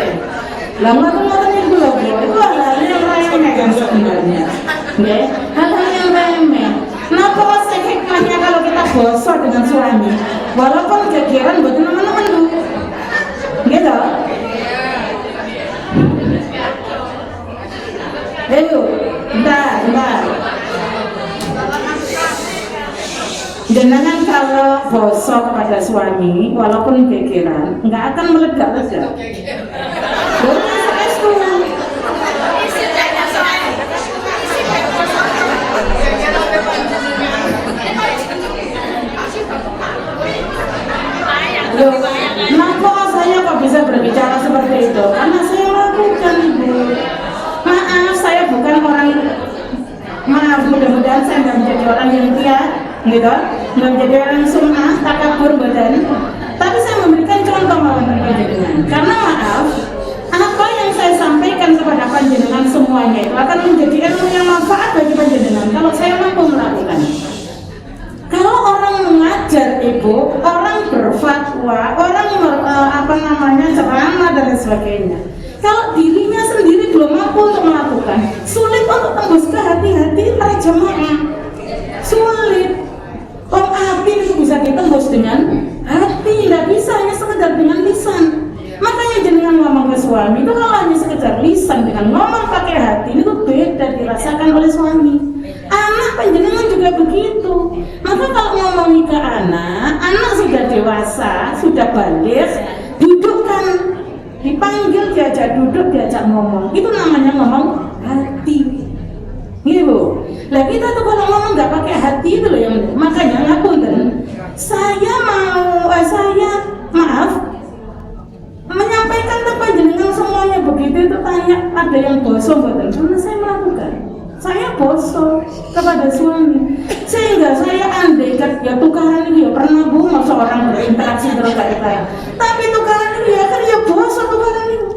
Lah ngoten-ngoten niku lho, itu hal yang remeh kan sebenarnya. Nggih, hal yang remeh. Napa sih hikmahnya kalau kita basa dengan suami? Walaupun gegeran mboten nemen-nemen lho. Nggih to? Ayo, bentar. Jenengan kalau basa kepada suami, walaupun gegeran, nggak akan meledak-ledak. Itu. Loh, kenapa saya kok bisa berbicara seperti itu? Karena saya lakukan, Bu. Maaf, saya bukan orang. Maaf, mudah-mudahan saya nggak menjadi orang yang tia, gitu, nggak menjadi orang sum'ah, takabur badan. Tapi saya memberikan contoh mawon panjenengan. Karena maaf, apa yang saya sampaikan kepada panjenengan semuanya itu akan menjadi ilmu yang manfaat bagi panjenengan kalau saya mampu melakukan. Kalau orang mengajar ibu, orang berfatwa, orang ceramah dan sebagainya. Kalau dirinya sendiri belum mampu untuk melakukan, sulit untuk tembus ke hati-hati para jemaah. Sulit. Hati itu bisa ditembus dengan hati, tidak bisa hanya sekedar dengan lisan. Makanya jenengan ngomong ke suami itu kalau hanya sekedar lisan dengan ngomong pakai hati itu beda dirasakan oleh suami. Anak panjenengan juga begitu. Maka kalau ngomongi ke anak sudah dewasa, sudah balik, dudukkan, dipanggil, diajak duduk, diajak ngomong. Itu namanya ngomong hati. Gitu. Lah kita tuh kalau ngomong nggak pakai hati itu loh yang makanya ngapunten. Saya maaf menyampaikan ke panjenengan semuanya begitu itu tanya ada yang boso mboten? Karena saya melakukan. Saya boso kepada suami. Sehingga saya andaikan ya tukaran itu ya pernah Bu masa orang berinteraksi terus kayak. Tapi tukaran itu ya kan ya boso tukaran itu.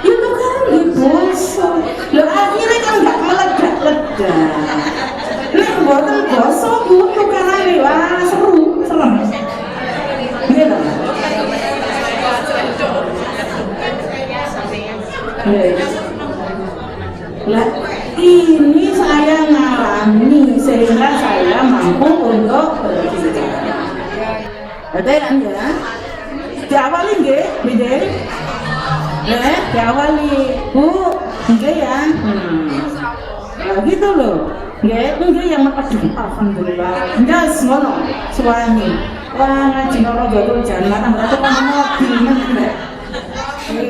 Ya tukaran ya boso. Loh akhirnya kan nggak meledak-ledak. Nek mboten boso Bu tukaran iki wah serem. Gitu. Lah ini saya ngalami sehingga saya mampu untuk berbicara. Betul ya? Diawali nggih, Bidin? Diawali, Bu, nggih ya? Nah gitu loh. Nggih yang aduh alhamdulillah. Ndas ngono suami. Wah ngaji Rodotul Jannah berarti kan mobil nih.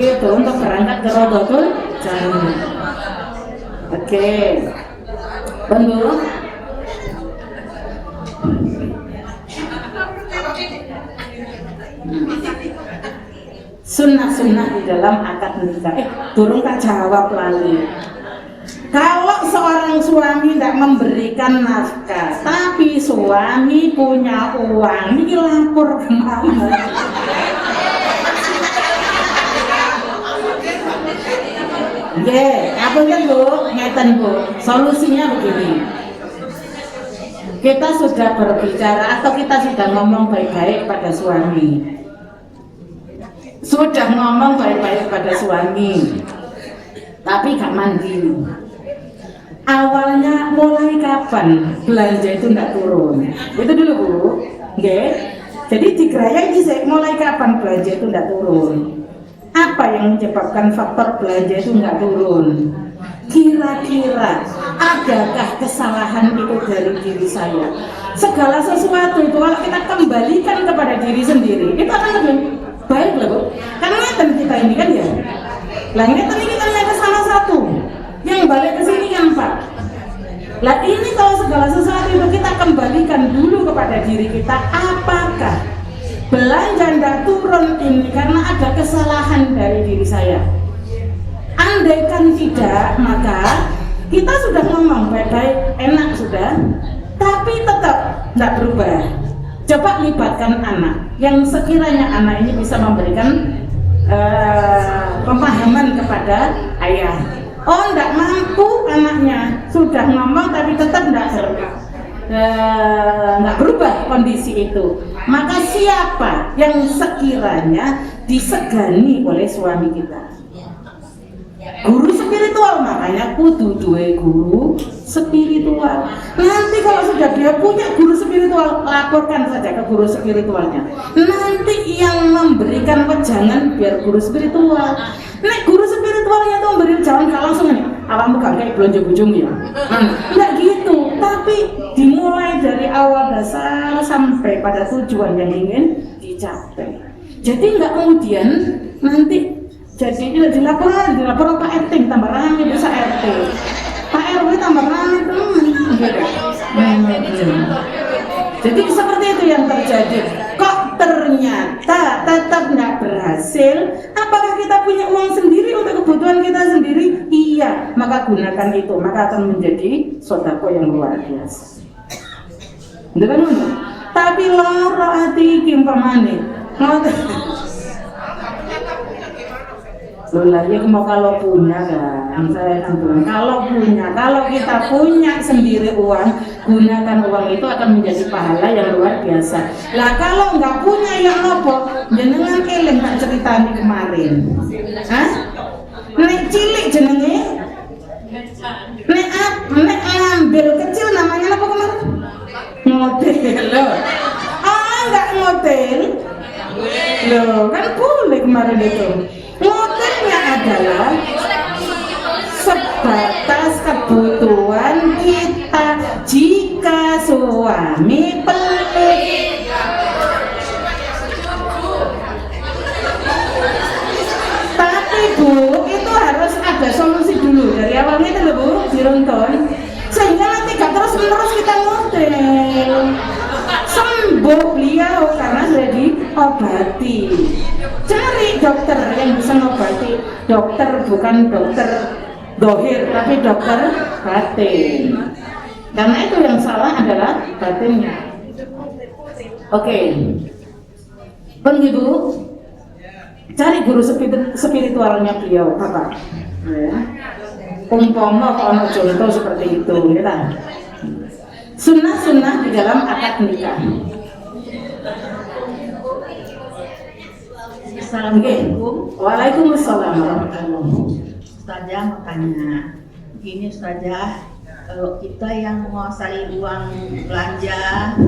Itu untuk berangkat ke Rodotul Jannah. Oke. Bantu. Sunnah-sunnah di dalam akad nikah. Durung tak jawab lagi. Kalau seorang suami tidak memberikan nafkah, tapi suami punya uang, ini lapor ke mama. Apa kan Bu? Ngeten Bu. Solusinya begini. Kita sudah berbicara atau kita sudah ngomong baik-baik pada suami. Sudah ngomong baik-baik pada suami, tapi gak mandiri. Awalnya mulai kapan belanja itu tidak turun? Itu dulu Bu. Jadi digerayai sih mulai kapan belanja itu tidak turun? Apa yang menyebabkan faktor belanja itu nggak turun? Kira-kira adakah kesalahan itu dari diri saya? Segala sesuatu itu kalau kita kembalikan kepada diri sendiri itu akan lebih baik loh Bu. Karena ngeten kita ini kan ya. Lah ngeten ini kan ada salah satu yang balik ke sini kan Pak. Lah ini kalau segala sesuatu itu kita kembalikan dulu kepada diri kita, apakah belanja ndak turun ini karena ada kesalahan dari diri saya? Andaikan tidak, maka kita sudah ngomong baik-baik, enak sudah, tapi tetap tidak berubah. Coba libatkan anak, yang sekiranya anak ini bisa memberikan pemahaman kepada ayah. Oh, tidak mampu anaknya, sudah ngomong tapi tetap nggak berubah kondisi itu. Maka siapa yang sekiranya disegani oleh suami kita? Guru spiritual, makanya kudu duwe guru spiritual. Nanti kalau sudah dia punya guru spiritual, laporkan saja ke guru spiritualnya. Nanti yang memberikan wejangan biar guru spiritual. Nek guru spiritualnya tuh memberi wejangan kalau langsung nih, awakmu gak kayak belanja bujung ya. Enggak gitu, tapi dimulai dari awal dasar sampai pada tujuan yang ingin dicapai. Jadi enggak kemudian nanti jadi dilapor Pak RT tambah rame bisa RT, Pak RW tambah rame Jadi seperti itu yang terjadi. Kok ternyata tetap nggak berhasil? Apakah kita punya uang sendiri untuk kebutuhan kita sendiri? Iya, maka gunakan itu, maka akan menjadi sedekah yang luar biasa. Betul? Tapi loro ati iki umpamane. Loh ya mau kalau punya kan, saya kan bilang kalau kita punya sendiri uang, gunakan uang itu akan menjadi pahala yang luar biasa. Lah kalau nggak punya yang nopo, jenengan eling tak ceritani kemarin. Hah? Nek cilik jenenge, nek ambil kecil namanya apa kemarin? Model loh. Nggak model. Loh kan boleh kemarin itu. Modelnya adalah sebatas kebutuhan kita jika suami pelit. Tapi Bu, itu harus ada solusi dulu dari awalnya itu loh Bu, dironton sehingga nanti gak terus-menerus kita model. Sembuh beliau karena sudah diobati. Cari dokter yang bisa mengobati. Dokter bukan dokter dohir, tapi dokter batin. Karena itu yang salah adalah batinnya. Oke. Ibu, cari guru spiritualnya beliau, Bapak. Ya. Umpama kalau contoh seperti itu, ya. Sunnah-sunnah di dalam akad nikah. Assalamualaikum. Waalaikumsalam warahmatullahi. Ustazah mau tanya, begini Ustazah, kalau kita yang menguasai uang belanja,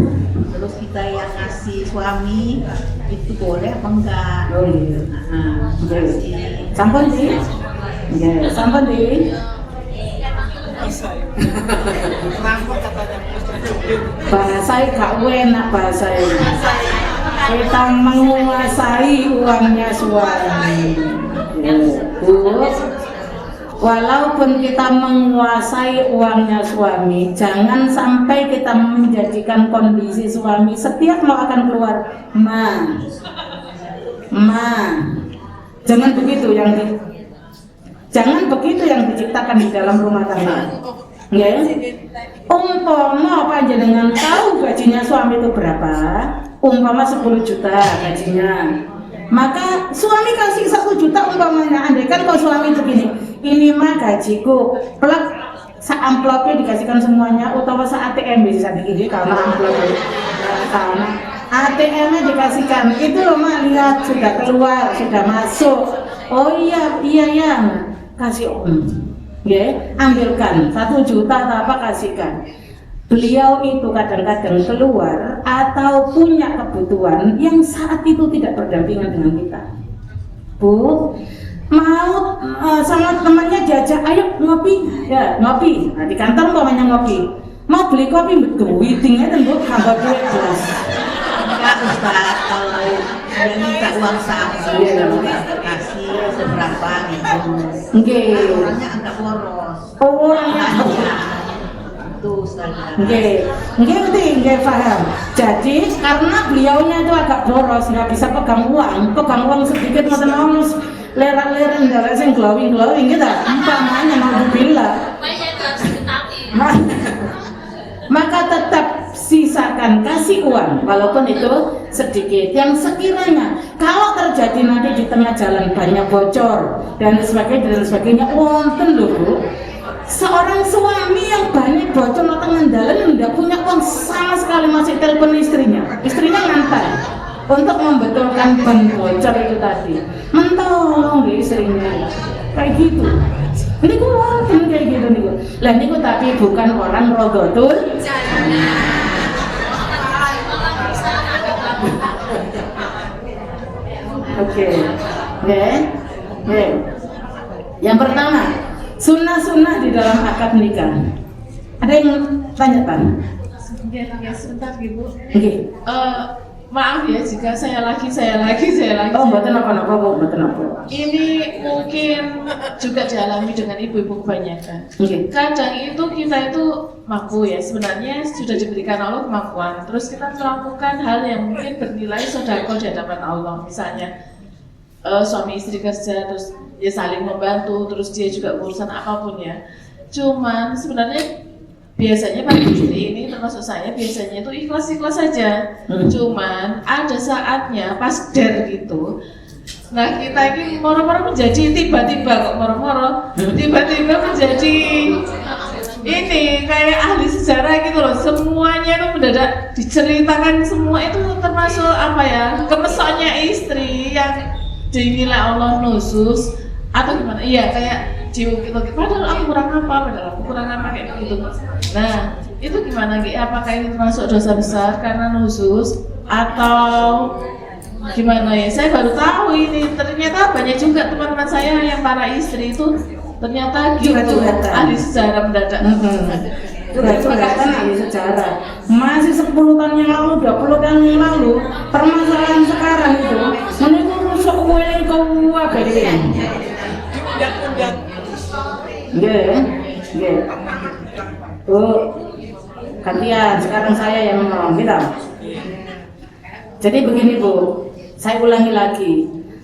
terus kita yang ngasih suami, itu boleh apa enggak? Oh iya. Kasih. Sampun di? Ya, sampun di. Bahasa gak enak bahasa ini. Kita menguasai uangnya suami. Bu, walaupun kita menguasai uangnya suami, jangan sampai kita menjadikan kondisi suami setiap mau akan keluar, jangan begitu jangan begitu yang diciptakan di dalam rumah tangga. Ya, umpama panjenengan tahu gajinya suami itu berapa, umpama 10 juta gajinya, maka suami kasih 1 juta umpamanya. Andaikan kalau suami itu gini, ini mah gajiku, plek amplopnya dikasihkan semuanya, utawa ATM bisa dikasih karena amplopnya, karena ATM-nya dikasihkan, itu loh mak, lihat sudah keluar, sudah masuk. Oh iya ya, kasih ya, ambilkan 1 juta atau apa kasihkan. Beliau itu kadang-kadang keluar atau punya kebutuhan yang saat itu tidak berdampingan dengan kita. Bu, mau sama temannya diajak, ayo ngopi, ya ngopi. Nah, di kantor umpamanya ngopi, mau beli kopi duit tinggal tentu tambah duit jelas. Enggak Ustaz, kalau dia minta uang saku, kasih seberapa gitu. Nggih. Orangnya agak boros. Oh, orangnya Iya. Itu saja. nggih paham. Jadi karena beliaunya itu agak boros, nggak bisa pegang uang sedikit ngoten lerak-lerak ndak sing glowing gitu. Umpamanya naudzubillah. Maka tetap sisakan, kasih uang walaupun itu sedikit yang sekiranya kalau terjadi nanti di tengah jalan banyak bocor dan sebagainya wonten lho Bu, seorang suami yang banyak bocor atau ngendalan tidak punya uang sama sekali, masih telepon istrinya ngantar untuk membetulkan ban bocor itu tadi, mentolong istrinya kayak gitu. Ini ku wonten kayak gitu nih. Lah niku tapi bukan orang rogotul. Oke. Yang pertama, sunnah-sunnah di dalam akad nikah. Ada yang tanya-tanya? Sebentar Ibu. Oke. Maaf ya jika saya lagi. Oh, mboten apa-apa, mboten apa. Ini mungkin juga dialami dengan ibu-ibu kebanyakan. Oke. Kadang itu kita itu mampu ya, sebenarnya sudah diberikan Allah kemampuan. Terus kita melakukan hal yang mungkin bernilai sedekah di hadapan Allah. Misalnya suami istri kerja, terus dia saling membantu, terus dia juga urusan apapun ya. Cuman sebenarnya biasanya para istri ini termasuk saya biasanya itu ikhlas-ikhlas saja. Cuman ada saatnya pas der gitu. Nah kita ini moro-moro menjadi tiba-tiba menjadi ini kayak ahli sejarah gitu loh. Semuanya itu mendadak diceritakan, semua itu termasuk apa ya, kemesoknya istri yang dinilai Allah nusus atau gimana? Iya kayak diukit-ukit, padahal aku kurang apa kayak gitu. Nah itu gimana Gi? Apakah ini termasuk dosa besar karena nusus atau gimana ya? Saya baru tahu ini, ternyata banyak juga teman-teman saya yang para istri itu ternyata gitu, ahli sejarah mendadak. Curhatan ahli sejarah. Masih 10 tahun yang lalu, 20 tahun yang lalu, permasalahan sekarang itu menurut rusak uang kau apa ini? Nggih. Gantian, sekarang saya yang ngomong gitu. Jadi begini Bu, saya ulangi lagi.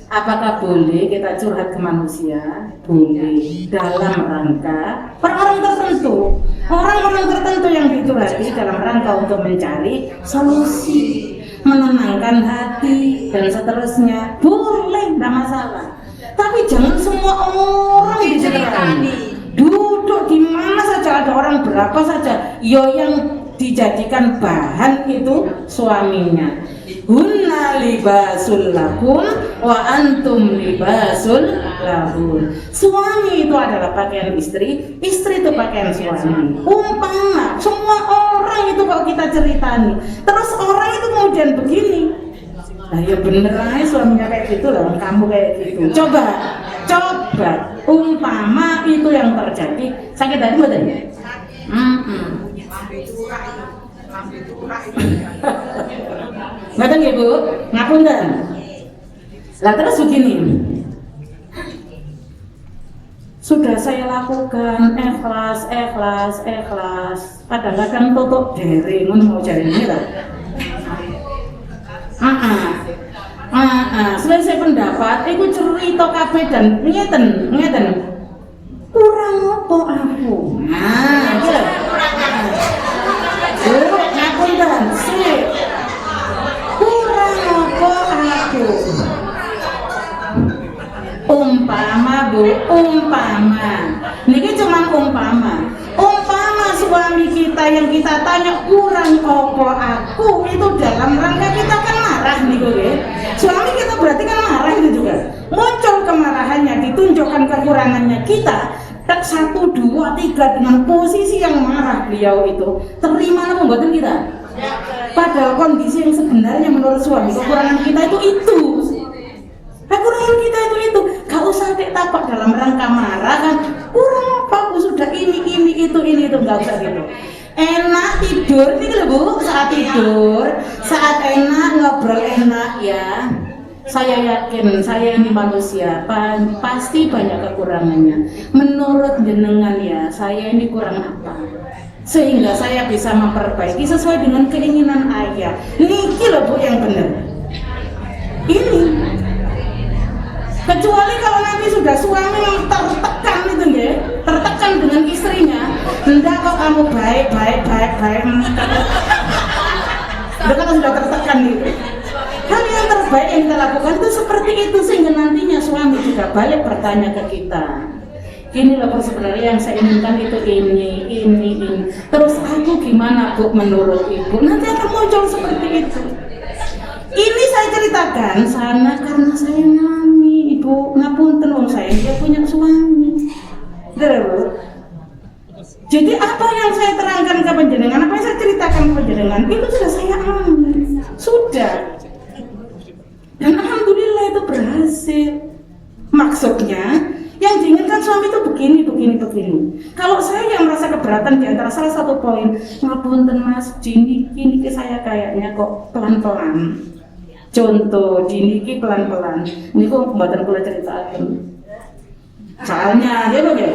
Apakah boleh kita curhat ke manusia? Boleh, dalam rangka orang tertentu. Orang-orang tertentu yang dicurhati dalam rangka untuk mencari solusi, menenangkan hati dan seterusnya. Boleh, tidak masalah. Tapi jangan semua orang diceritani. Duduk di mana saja, ada orang berapa saja, yang dijadikan bahan itu suaminya. Hunna libasul lakum wa antum libasul lahun. Suami itu adalah pakaian istri, istri itu pakaian suami. Umpama semua orang itu kalau kita ceritani, terus orang itu kemudian begini. Nah ya bener aja suaminya kayak gitu lah, kamu kayak gitu. Coba, umpama itu yang terjadi, sakit hati betul ya? Betul ya Bu? Ngapunten. Lah terus begini, sudah saya lakukan ikhlas, kadang-kadang tutup dering, mau cari ini lah. Selesai pendapat, aku cerita kabeh dan ngeten. Kurang apa aku? Nah, gitu. Ngapunten, sih. Kurang apa aku? Umpama Bu, niki cuma umpama suami kita yang kita tanya kurang apa aku, itu dalam rangka kita kan marah nih ya. Suami kita berarti kan marah itu juga, muncul kemarahannya, ditunjukkan kekurangannya kita. 1, 2, 3 dengan posisi yang marah beliau itu, terima apa pembuatan kita? Padahal kondisi yang sebenarnya menurut suami kekurangan kita itu. Kekurangan kita itu, gak usah takut dalam rangka marah kan. Kurang apa aku sudah ini itu, gak usah gitu. Enak tidur nih Bu, saat tidur, saat enak ngobrol enak ya. Saya yakin saya ini manusia, pasti banyak kekurangannya. Menurut jenengan ya, saya ini kurang apa? Sehingga saya bisa memperbaiki sesuai dengan keinginan ayah. Niki loh Bu yang benar. Ini. Kecuali kalau nanti sudah suami yang tertekan itu ya, tertekan dengan istrinya, hendak kok kamu baik. Kalau sudah tertekan itu. Hal yang terbaik yang kita lakukan itu seperti itu, sehingga nantinya suami juga balik bertanya ke kita. Ini loh sebenarnya yang saya inginkan itu ini. Terus aku gimana Bu menurut Ibu? Nanti akan muncul seperti itu. Ini saya ceritakan sana karena saya ngalami, Ibu ngapunten wong saya dia punya suami. Betul. Jadi apa yang saya terangkan ke panjenengan, apa yang saya ceritakan ke panjenengan itu sudah saya alami. Sudah. Dan alhamdulillah itu berhasil. Maksudnya yang diinginkan suami itu begini. Kalau saya yang merasa keberatan di antara salah satu poin, ngapunten Mas, diniki saya kayaknya kok pelan-pelan. Contoh diniki pelan-pelan. Ini kok mboten kula ceritakan. Soalnya ya.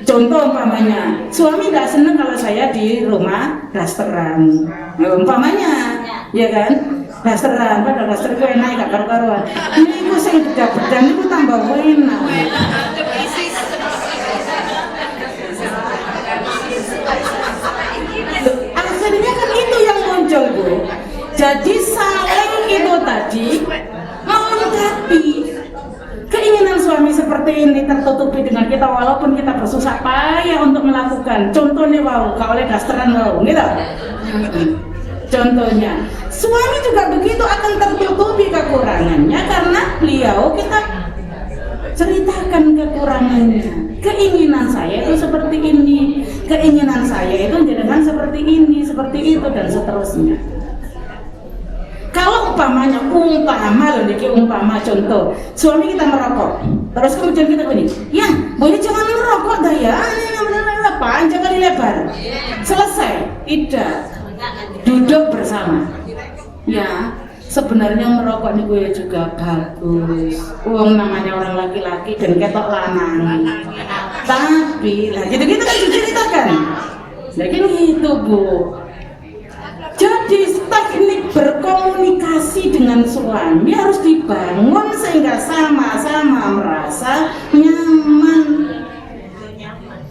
Contoh umpamanya, suami nggak seneng kalau saya di rumah dasteran. Umpamanya, ya kan? Dasteran, padahal daster gue enak gak karu-karuan. Ini gue sing bedah-bedah, ini gue tambah enak. Akhirnya kan itu yang muncul Bu. Jadi saling itu tadi melengkapi. Keinginan suami seperti ini tertutupi dengan kita walaupun kita bersusah payah untuk melakukan. Contohnya kalau oleh dasteran gitu. Contohnya, suami juga begitu akan tertutupi kekurangannya karena beliau kita ceritakan kekurangannya. Keinginan saya itu seperti ini, keinginan saya itu jangan seperti ini, seperti itu dan seterusnya. Kalau umpama contoh, suami kita merokok, terus kemudian kita begini, ya boleh jangan merokok dah ya, panjang kali lebar, selesai, tidak. Duduk bersama. Ya, sebenarnya merokok niku ya juga bagus. Namanya orang laki-laki dan ketok lanang. Tapi lah gitu-gitu kan diceritakan. Jadi gitu Bu. Jadi teknik berkomunikasi dengan suami harus dibangun sehingga sama-sama merasa nyaman.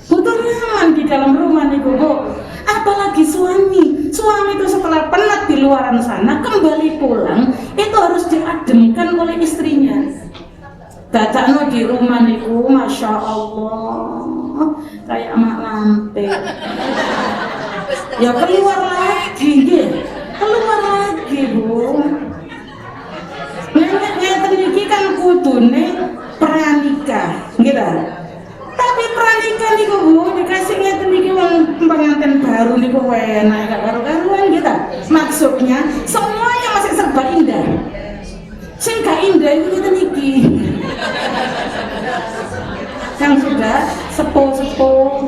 Betul nyaman di dalam rumah nih Bu. Apalagi suami itu setelah penat di luaran sana kembali pulang itu harus diademkan oleh istrinya. Dadakno di rumah niku masya Allah kayak mak lampir. Ya keluar lagi Bu. Ngeten iki kan kudune pranikah, gitu. Tapi pranikah niku Bu dikasih ngeten iki wong pengantin baru niku enak gak karu-karuan gitu. Maksudnya semuanya masih serba indah. Sing gak indah itu ngeten iki. Yang sudah sepuh-sepuh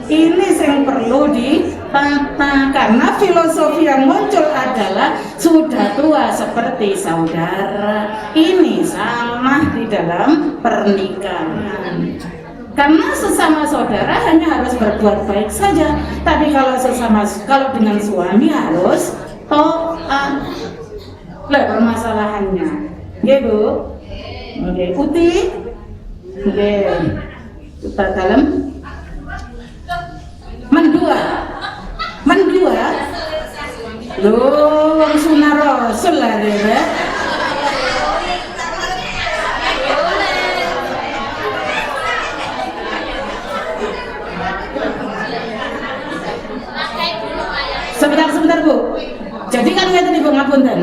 ini yang perlu ditata karena filosofi yang muncul adalah sudah tua seperti saudara. Ini sama di dalam pernikahan. Karena sesama saudara hanya harus berbuat baik saja, tapi kalau dengan suami harus taat. Lah permasalahannya, nggih Bu. Nggih, Uti. Nggih. Kita dalam mendua. Loh, sunah Rasul lah ya. Sebentar Bu. Jadi kan ngeten Ibu ngapunten.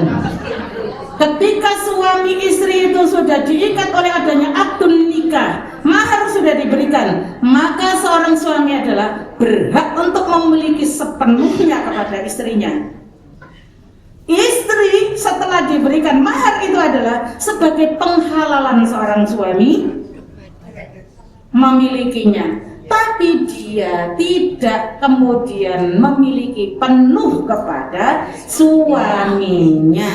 Ketika suami istri itu sudah diikat oleh adanya akdun nikah, mahar sudah diberikan, maka seorang suami adalah berhak untuk memiliki sepenuhnya kepada istrinya. Istri setelah diberikan mahar itu adalah sebagai penghalalan seorang suami memilikinya. Tapi dia tidak kemudian memiliki penuh kepada suaminya.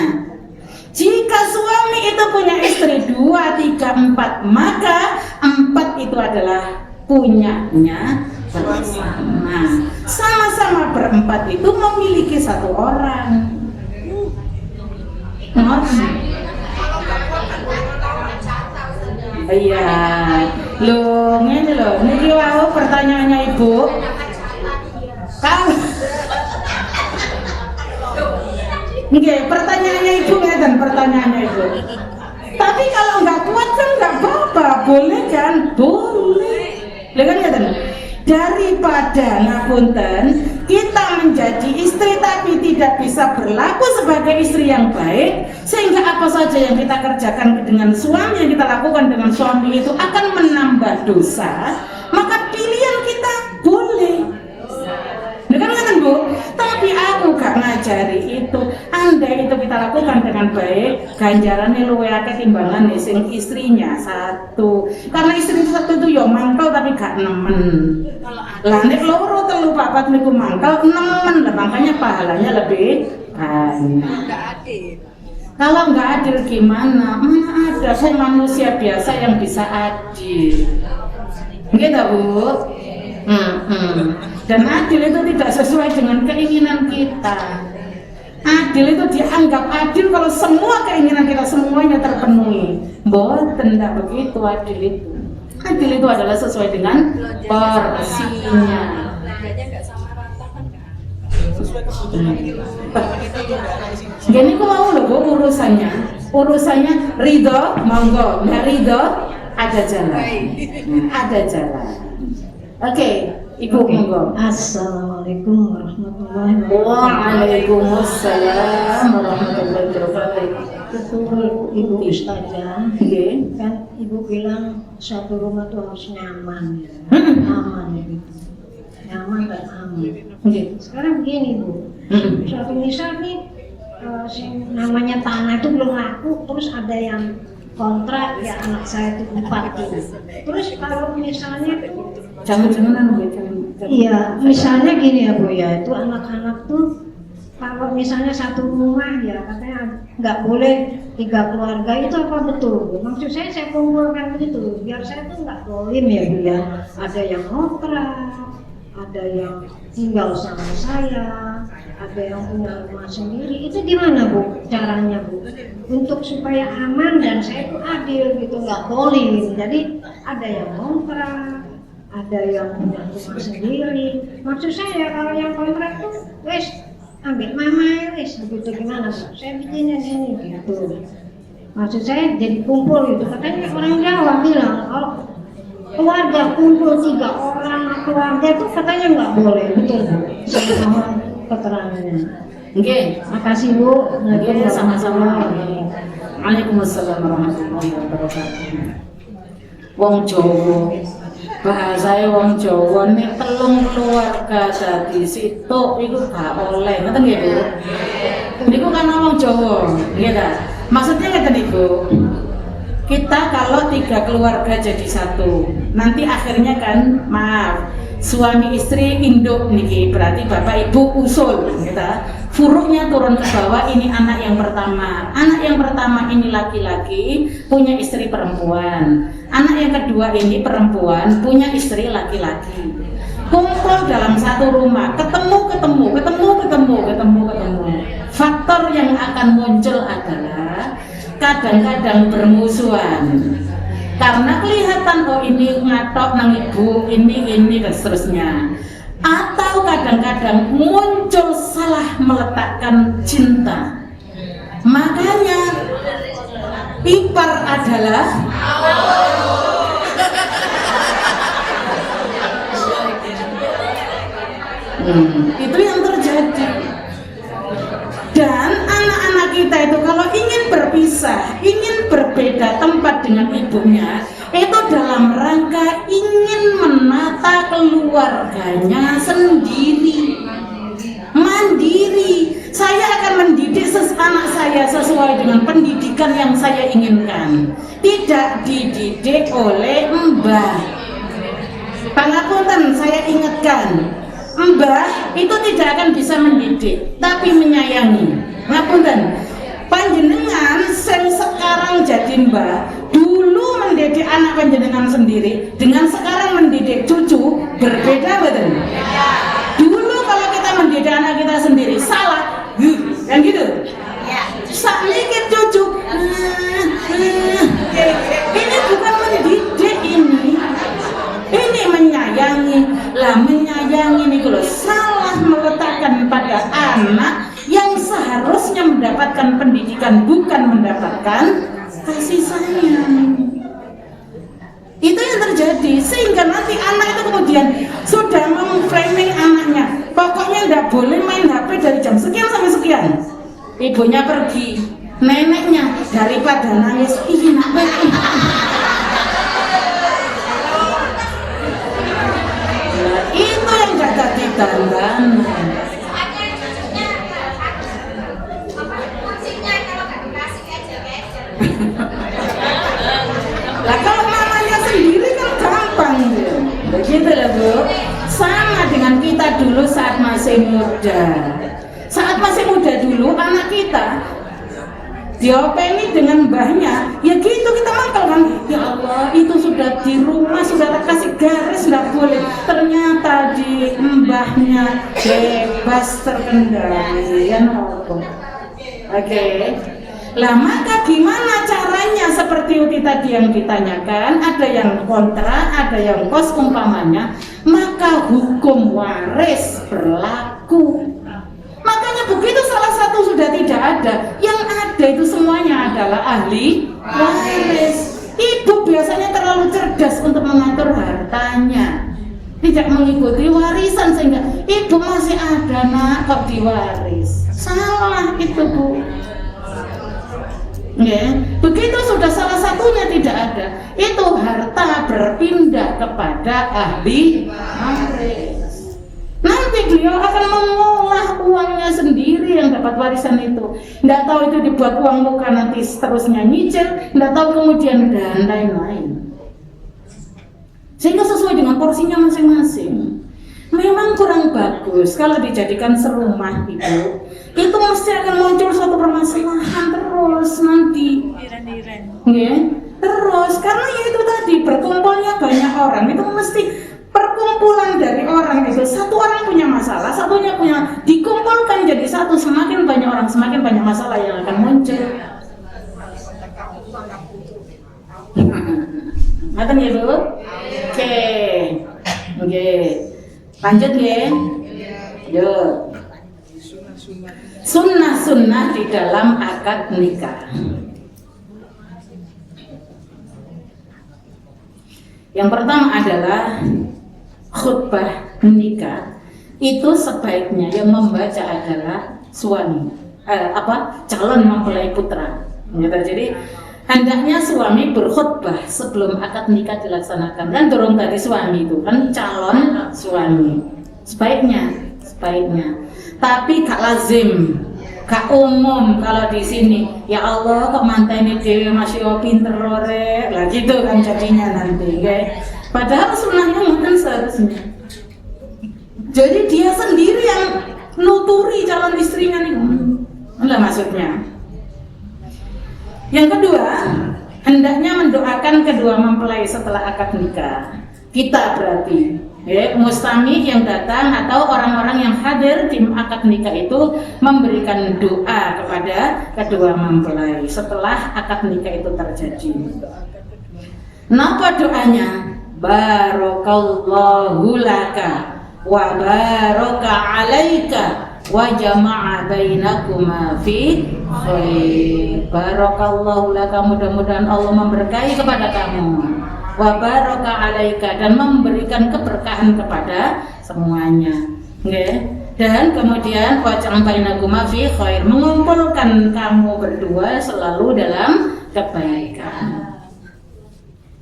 Jika suami itu punya istri 2, 3, 4, maka 4 itu adalah punyanya bersama. Sama-sama berempat itu memiliki satu orang. Iya, loh, ini loh, niki wau pertanyaannya Ibu. Kalau nggih, pertanyaannya Ibu ngeten, pertanyaannya Ibu. Tapi kalau nggak kuat kan nggak apa-apa, boleh kan? Boleh. Lha kan ngeten. Daripada ngapunten kita menjadi istri tapi tidak bisa berlaku sebagai istri yang baik, sehingga apa saja yang kita kerjakan dengan suami, yang kita lakukan dengan suami itu akan menambah dosa, maka pilihan kita boleh. Bukan kan Bu? Tapi aku gak ngajari itu. Andai itu kita lakukan dengan baik, ganjarannya luwih akeh timbangane sing istrinya satu. Karena istri satu itu ya mangkel tapi gak nemen. Lah nek loro telu papat niku mangkel nemen, lah makanya pahalanya lebih banyak. Kalau nggak adil gimana? Mana ada saya manusia biasa yang bisa adil. Gitu Bu. Dan adil itu tidak sesuai dengan keinginan kita. Adil itu dianggap adil kalau semua keinginan kita semuanya terpenuhi. Mboten, tidak begitu adil itu. Adil itu adalah sesuai dengan porsinya. Gini kok mau loh Bu urusannya ridho monggo, nggak ridho ada jalan. Ada jalan. Oke, Ibu monggo. Assalamualaikum warahmatullahi wabarakatuh. Waalaikumsalam warahmatullahi wabarakatuh. Betul Ibu Ustazah. Nggih. Kan Ibu bilang satu rumah tuh harus nyaman, aman gitu. Nyaman dan aman. Nggih. Sekarang begini Bu, suatu misal nih namanya tanah itu belum laku, terus ada yang kontrak ya anak saya itu 4 tuh. Terus kalau misalnya tuh Jangan-jangan iya, misalnya gini ya Bu ya, itu anak-anak tuh kalau misalnya satu rumah ya katanya nggak boleh 3 keluarga, itu apa betul Bu? Maksud saya kumpulkan begitu, biar saya tuh nggak dolim ya Bu ya. Ada yang ngontrak, ada yang tinggal sama saya, ada yang punya rumah sendiri. Itu gimana Bu caranya Bu? Untuk supaya aman dan saya tuh adil gitu, nggak dolim. Jadi ada yang ngontrak, ada yang punya rumah sendiri. Maksud saya kalau yang kontrak tuh wes ambil mama wes begitu, gimana Bu? Saya bikinin ini gitu. Maksud saya jadi kumpul gitu. Katanya orang Jawa bilang kalau keluarga kumpul 3 orang keluarga itu katanya nggak boleh, betul Bu? Sama keterangannya. Oke. Makasih Bu. Oke, sama-sama. Waalaikumsalam warahmatullahi wabarakatuh. Wong Jawa, bahasane wong Jawa nek telung keluarga dadi situk iku gak oleh, ngoten nggih Bu? Niku kan wong Jawa, nggih ta? Maksudnya ngeten Ibu. Kita kalau 3 keluarga jadi satu, nanti akhirnya kan maaf, suami istri induk niki, berarti bapak ibu usul, gitu. Furuknya turun ke bawah, ini anak yang pertama. Anak yang pertama ini laki-laki, punya istri perempuan. Anak yang kedua ini perempuan, punya istri laki-laki. Kumpul dalam satu rumah, ketemu. Faktor yang akan muncul adalah kadang-kadang bermusuhan. Karena kelihatan oh ini ngatok nang ibu, ini dan seterusnya. Atau kadang-kadang muncul salah meletakkan cinta. Makanya ipar adalah itu yang terjadi. Dan anak-anak kita itu kalau ingin berpisah, ingin berbeda tempat dengan ibunya, itu dalam rangka ingin menata keluarganya sendiri, mandiri. Saya akan mendidik anak saya sesuai dengan pendidikan yang saya inginkan, tidak dididik oleh mbah. Pangapunten, saya ingatkan, mbah itu tidak akan bisa mendidik, tapi menyayangi. Ngapunten, Panjenengan sing sekarang jadi mbah, dulu mendidik anak panjenengan sendiri dengan sekarang mendidik cucu berbeda betul? Dulu kalau kita mendidik anak kita sendiri salah, kan gitu? Sak mikir cucu, ini bukan mendidik ini menyayangi. Lah menyayangi ini kalau salah meletakkan pada anak yang seharusnya mendapatkan pendidikan, bukan mendapatkan kasih sayang. Itu yang terjadi, sehingga nanti anak itu kemudian sudah memframing anaknya, pokoknya tidak boleh main HP dari jam sekian sampai sekian. Ibunya pergi, neneknya daripada nangis, nah, itu yang jaga ditangan. Lah kalau mamanya sendiri kan gampang, begitu lah Bu. Sama dengan kita dulu saat masih muda. Saat masih muda dulu anak kita diopeni dengan mbahnya, ya gitu kita mangkal kan. Ya Allah, itu sudah di rumah sudah tak kasih garis, nggak boleh. Ternyata di mbahnya bebas terkendali, ya nopo. Oke. Lah maka gimana caranya seperti itu tadi yang ditanyakan, ada yang kontra, ada yang kos umpamanya, maka hukum waris berlaku. Makanya begitu salah satu sudah tidak ada, yang ada itu semuanya adalah ahli waris. Ibu biasanya terlalu cerdas untuk mengatur hartanya, tidak mengikuti warisan sehingga ibu masih ada nak kok diwaris. Salah itu Bu. Ya, begitu sudah salah satunya tidak ada, itu harta berpindah kepada ahli waris. Nanti beliau akan mengolah uangnya sendiri yang dapat warisan itu. Nggak tahu itu dibuat uang muka nanti seterusnya nyicil, nggak tahu kemudian dan lain-lain. Sehingga sesuai dengan porsinya masing-masing. Memang kurang bagus kalau dijadikan serumah Ibu. Itu mesti akan muncul suatu permasalahan terus nanti. Ya, terus karena ya itu tadi berkumpulnya banyak orang itu mesti perkumpulan dari orang itu, satu orang punya masalah, satunya punya, dikumpulkan jadi satu, semakin banyak orang semakin banyak masalah yang akan muncul. Ngaten ya Bu? Oke. Lanjut ya. Yuk. Sunnah-sunnah di dalam akad nikah. Yang pertama adalah khutbah nikah. Itu sebaiknya yang membaca adalah suami, calon mempelai putra. Jadi hendaknya suami berkhutbah sebelum akad nikah dilaksanakan. Dan dorong dari suami itu kan calon suami. Sebaiknya. Tapi gak lazim, gak umum kalau di sini. Ya Allah, kok mantene dhewe masih pinter ore. Lah gitu kan jadinya nanti, guys. Padahal sunnahnya mungkin seharusnya. Jadi dia sendiri yang nuturi calon istrinya nih. Enggak maksudnya. Yang kedua, hendaknya mendoakan kedua mempelai setelah akad nikah. Kita berarti mustami yang datang atau orang-orang yang hadir di akad nikah itu memberikan doa kepada kedua mempelai setelah akad nikah itu terjadi. Napa doanya? Barakallahu laka wa baraka alaika wa jama'a bainakuma fi khair. Barakallahu laka, mudah-mudahan Allah memberkahi kepada kamu, wa baraka alaika, dan memberikan keberkahan kepada semuanya. Dan kemudian wa jama'a bainakuma fi khair, mengumpulkan kamu berdua selalu dalam kebaikan.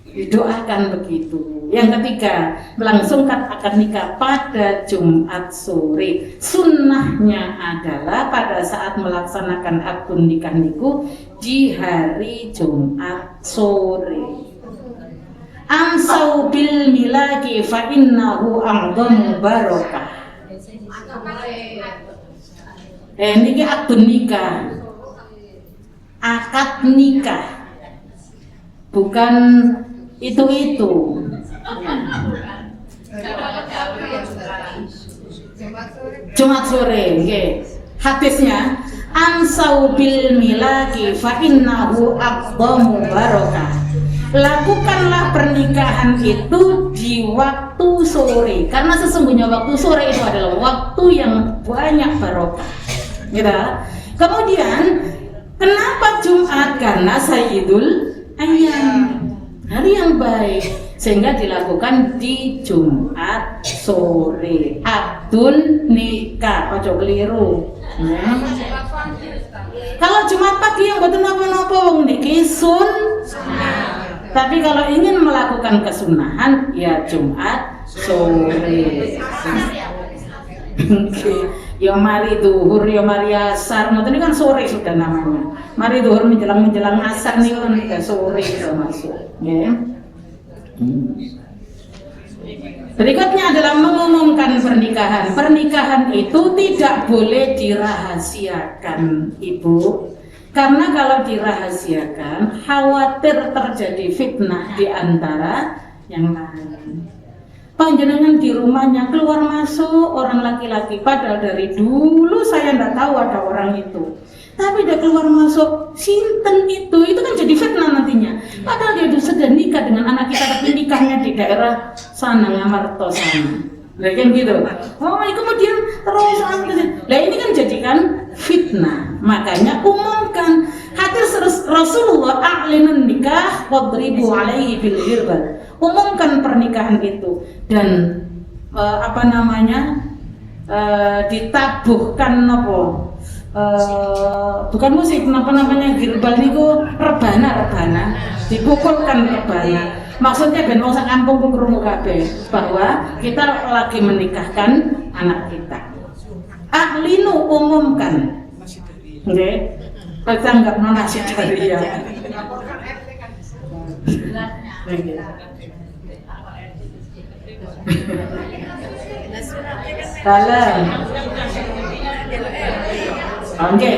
Didoakan begitu. Yang ketiga, melangsungkan akad nikah pada Jumat sore. Sunnahnya adalah pada saat melaksanakan akad nikah niku di hari Jumat sore. Amsau bil milaki fa innahu a'dhamu barakah. Niki akad nikah. akad nikah, bukan itu. Jumat sore, okay. Hadisnya ansau bil milaki fa innahu aqdamu barakah. Lakukanlah pernikahan itu di waktu sore, karena sesungguhnya waktu sore itu adalah waktu yang banyak barokah. Gitu. Kemudian kenapa Jumat? Karena Sayyidul Ayyam, hari yang baik, sehingga dilakukan di Jumat sore. Abdul nikah, ojo keliru. Kalau Jumat pagi yang betul napa-napa wong niki tapi kalau ingin melakukan kesunahan ya Jumat sore. Ya mari duhur, ya mari asar, ini kan sore sudah namanya. Mari duhur menjelang asar nih kan sudah sore sudah masuk. Ya. Berikutnya adalah mengumumkan pernikahan. Pernikahan itu tidak boleh dirahasiakan, Ibu. Karena kalau dirahasiakan, khawatir terjadi fitnah di antara yang lain. Panjenengan di rumahnya keluar masuk orang laki-laki, padahal dari dulu saya tidak tahu ada orang itu. Tapi dia keluar masuk, sinten itu kan jadi fitnah nantinya. Padahal dia sudah nikah dengan anak kita, tapi nikahnya di daerah sana, Ngamarto sana. Nah kan gitu. Oh, kemudian terus lah ini kan jadikan fitnah. Makanya umumkan. Hadis Rasulullah a'linun nikah wadribu alaihi bil ghirbal. Umumkan pernikahan itu dan ditabuhkan bukan musik, girbal niku rebana, dipukulkan rebana. Maksudnya ben wong sak kampung ku krungu kabeh bahwa kita lagi menikahkan anak kita. Ahlinu umumkan. Nggih. Kita anggap nasi dari ya. Salam. Oke.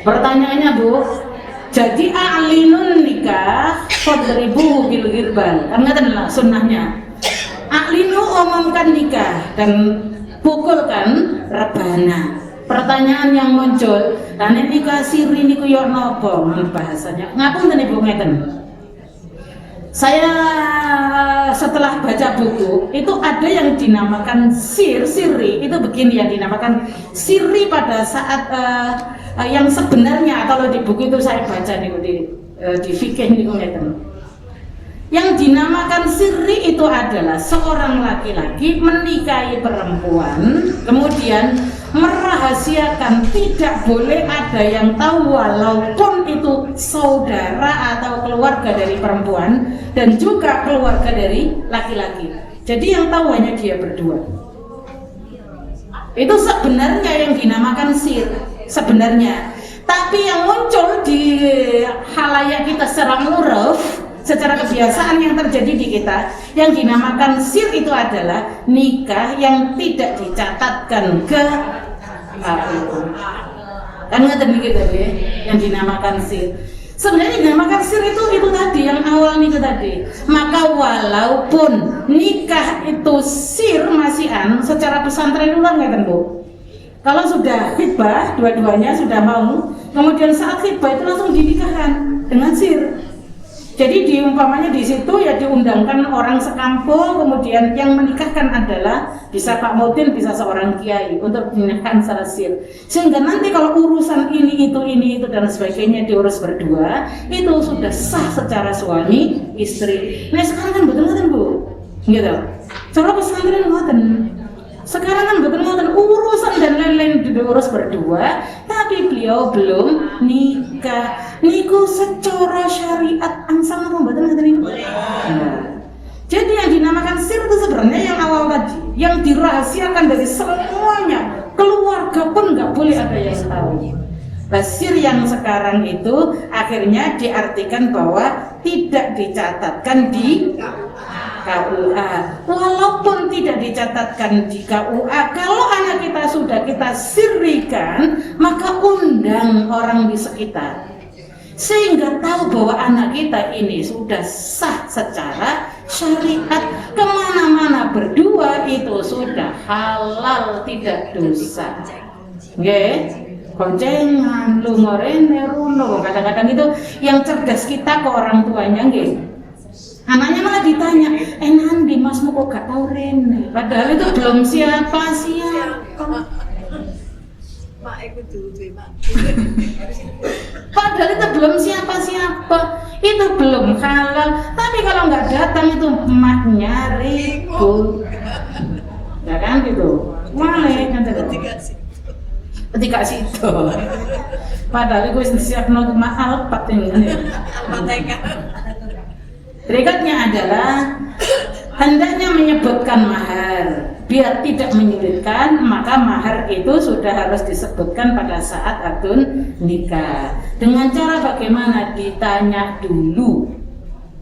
Pertanyaannya Bu, jadi a'linun nikah fadribu bil ghirbal. Karena adalah sunnahnya. A'linu umumkan nikah dan pukulkan rebana. Pertanyaan yang muncul, nek nikah siri niku yo napa bahasanya? Ngapunten Ibu ngeten. Saya setelah baca buku itu ada yang dinamakan siri itu begini yang dinamakan siri pada saat yang sebenarnya kalau di buku itu saya baca di fikih niku ngeten. Yang dinamakan siri itu adalah seorang laki-laki menikahi perempuan kemudian merahasiakan, tidak boleh ada yang tahu walaupun itu saudara atau keluarga dari perempuan dan juga keluarga dari laki-laki. Jadi yang tahu hanya dia berdua. Itu sebenarnya yang dinamakan sir sebenarnya. Tapi yang muncul di khalayak kita secara uruf, secara kebiasaan yang terjadi di kita, yang dinamakan sir itu adalah nikah yang tidak dicatatkan ke kan nggak begitu ya, yang dinamakan sir. Sebenarnya yang dinamakan sir itu tadi yang awal nikah tadi. Maka walaupun nikah itu sir masihan secara pesantren ulang nggak kan Bu? Kalau sudah khitbah, dua-duanya sudah mau, kemudian saat khitbah itu langsung dinikahkan dengan sir. Jadi diumpamanya di situ ya diundangkan orang sekampung, kemudian yang menikahkan adalah bisa Pak Mutin, bisa seorang kiai untuk dinikahkan secara sir. Sehingga nanti kalau urusan ini itu dan sebagainya diurus berdua, itu sudah sah secara suami istri. Nah sekarang kan betul-betul Bu, gitu. Cara pesantren ngoten. Sekarang kan betul-betul urusan dan lain-lain diurus berdua, tapi beliau belum nikah. Niku secara syariat angsal apa mboten ngoten niku? Nah. Jadi yang dinamakan sir itu sebenarnya yang awal tadi, yang dirahasiakan dari semuanya, keluarga pun nggak boleh ada yang tahu. Nah, sir yang sekarang itu akhirnya diartikan bahwa tidak dicatatkan di KUA. Walaupun tidak dicatatkan di KUA, kalau anak kita sudah kita sirrikan, maka undang orang di sekitar, sehingga tahu bahwa anak kita ini sudah sah secara syariat. Kemana-mana berdua itu sudah halal, tidak dosa. Koncengan, lunga rene runo, kadang-kadang itu yang cerdas kita ke orang tuanya, anaknya malah ditanya, nanti masmu kok gak tahu rene, padahal itu belum siapa. Padahal itu belum siapa, itu belum halal. Tapi kalau nggak datang itu emaknya ribut, ya kan gitu. Mulai kan ketika situ, padahal gue siap nol mahal paten ini. Berikutnya adalah hendaknya menyebutkan mahar, biar tidak menyulitkan. Maka mahar itu sudah harus disebutkan pada saat akad nikah. Dengan cara bagaimana? Ditanya dulu,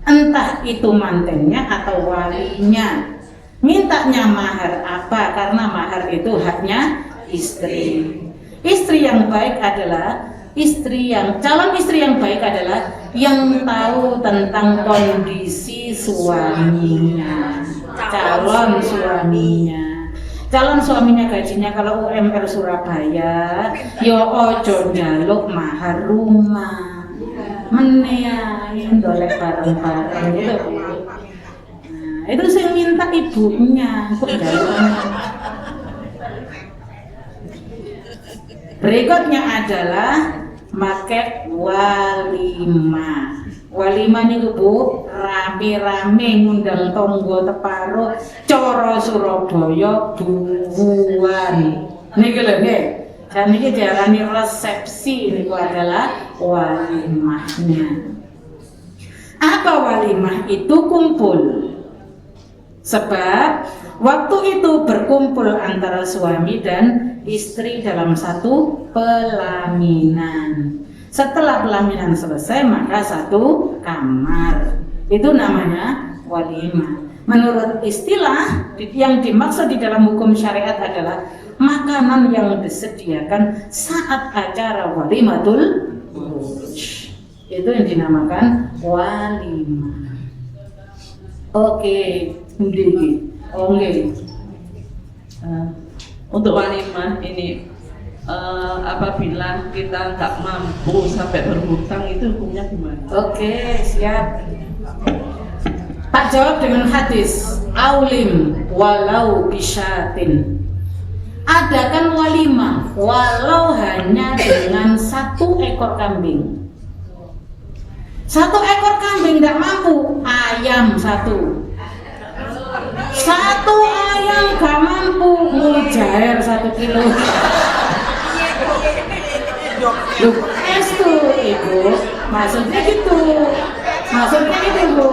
entah itu mantennya atau walinya, mintanya mahar apa, karena mahar itu haknya istri. Istri yang baik adalah calon istri yang baik adalah yang tahu tentang kondisi suaminya, calon suaminya gajinya kalau UMR Surabaya, yo ojo njaluk mahar rumah, meneain dolek bareng-bareng gitu. Nah, itu saya minta ibunya kok njaluknya. Berikutnya adalah make walimah. Walimah niku Bu, rame-rame ngundang tonggo teparo coro Surabaya buwan. Niki lho nggih. Dan niki diarani resepsi, niku adalah walimahnya. Apa walimah itu? Kumpul. Sebab waktu itu berkumpul antara suami dan istri dalam satu pelaminan. Setelah pelaminan selesai, maka satu kamar. Itu namanya walimah. Menurut istilah yang dimaksud di dalam hukum syariat adalah makanan yang disediakan saat acara walimatul buruj. Itu yang dinamakan walimah. Oke, untuk walimah ini apabila kita nggak mampu sampai berhutang, itu hukumnya gimana? Oke, siap. Tak jawab dengan hadis aulim walau bisyatin. Adakan walimah walau hanya dengan 1 ekor kambing. 1 ekor kambing tidak mampu, ayam 1. 1 ayam gak mampu, mujair 1 kilo. Loh, itu Ibu, maksudnya gitu Bu.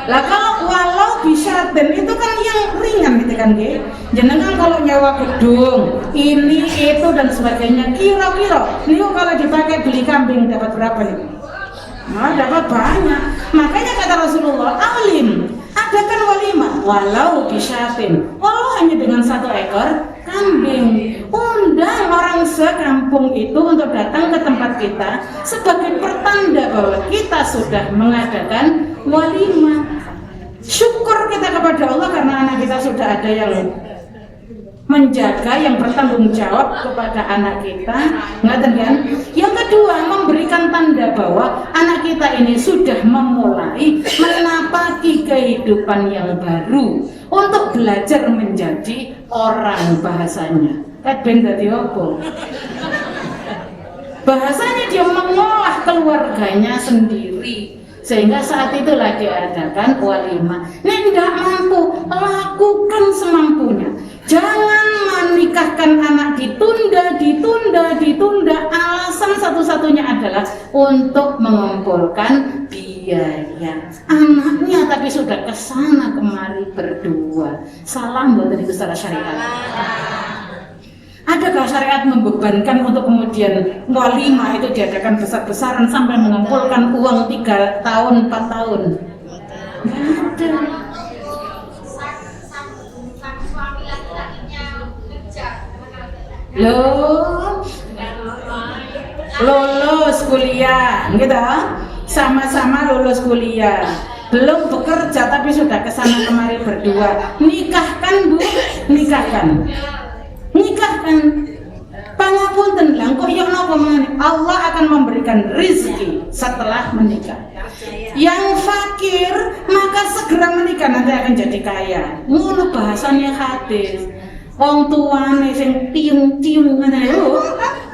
Lah kalau walau bisa dan itu kan yang ringan gitu kan nggih. Jenengan kalau nyewa gedung, ini itu dan sebagainya, kira-kira niku kalau dipakai beli kambing dapat berapa nih? Nah, dapat banyak. Makanya kata Rasulullah, alim, adakan walimah walau bisyatin, walau hanya dengan 1 ekor kambing. Undang orang sekampung itu untuk datang ke tempat kita sebagai pertanda bahwa kita sudah mengadakan walimah. Syukur kita kepada Allah karena anak kita sudah ada yang menjaga, yang bertanggung jawab kepada anak kita. Ngerti kan? Yang kedua, memberikan tanda bahwa anak kita ini sudah memulai menapaki kehidupan yang baru untuk belajar menjadi orang, bahasanya. Ben dadi opo? Bahasanya dia mengolah keluarganya sendiri. Sehingga saat itulah diadakan walimah. Nek tidak mampu, lakukan semampunya. Jangan menikahkan anak ditunda. Alasan satu-satunya adalah untuk mengumpulkan biaya. Anaknya tapi sudah kesana kemari berdua. Salam buat dari secara syariat. Adakah syariat membebankan untuk kemudian walimah itu diadakan besar-besaran sampai mengumpulkan uang 3 tahun, 4 tahun? Nggak ada. Loh, lulus kuliah, gitu, sama-sama lulus kuliah, belum bekerja tapi sudah kesana kemari berdua, nikahkan Bu, nikahkan. Pangapunten lang, kok yang nopo mengenai Allah akan memberikan rizki setelah menikah. Yang fakir maka segera menikah, nanti akan jadi kaya. Ngono bahasanya hadis. Wong tuane sing tiung-tiung ngene lho.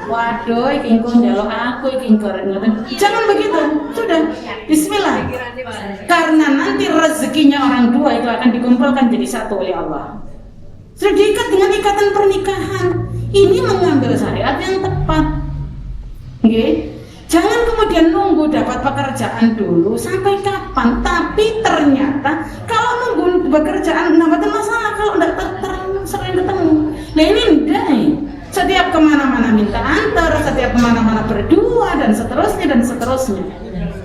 Waduh, iki engko njaluk aku iki ngoten. Jangan begitu. Sudah. Bismillah. Karena nanti rezekinya orang dua itu akan dikumpulkan jadi satu oleh Allah. Sudah diikat dengan ikatan pernikahan. Ini mengambil syariat yang tepat. Nggih. Jangan kemudian nunggu dapat pekerjaan dulu sampai kapan. Tapi ternyata kalau nunggu pekerjaan enggak ada masalah kalau enggak sering ketemu. Nah ini enggak nih. Setiap kemana-mana minta antar, setiap kemana-mana berdua dan seterusnya.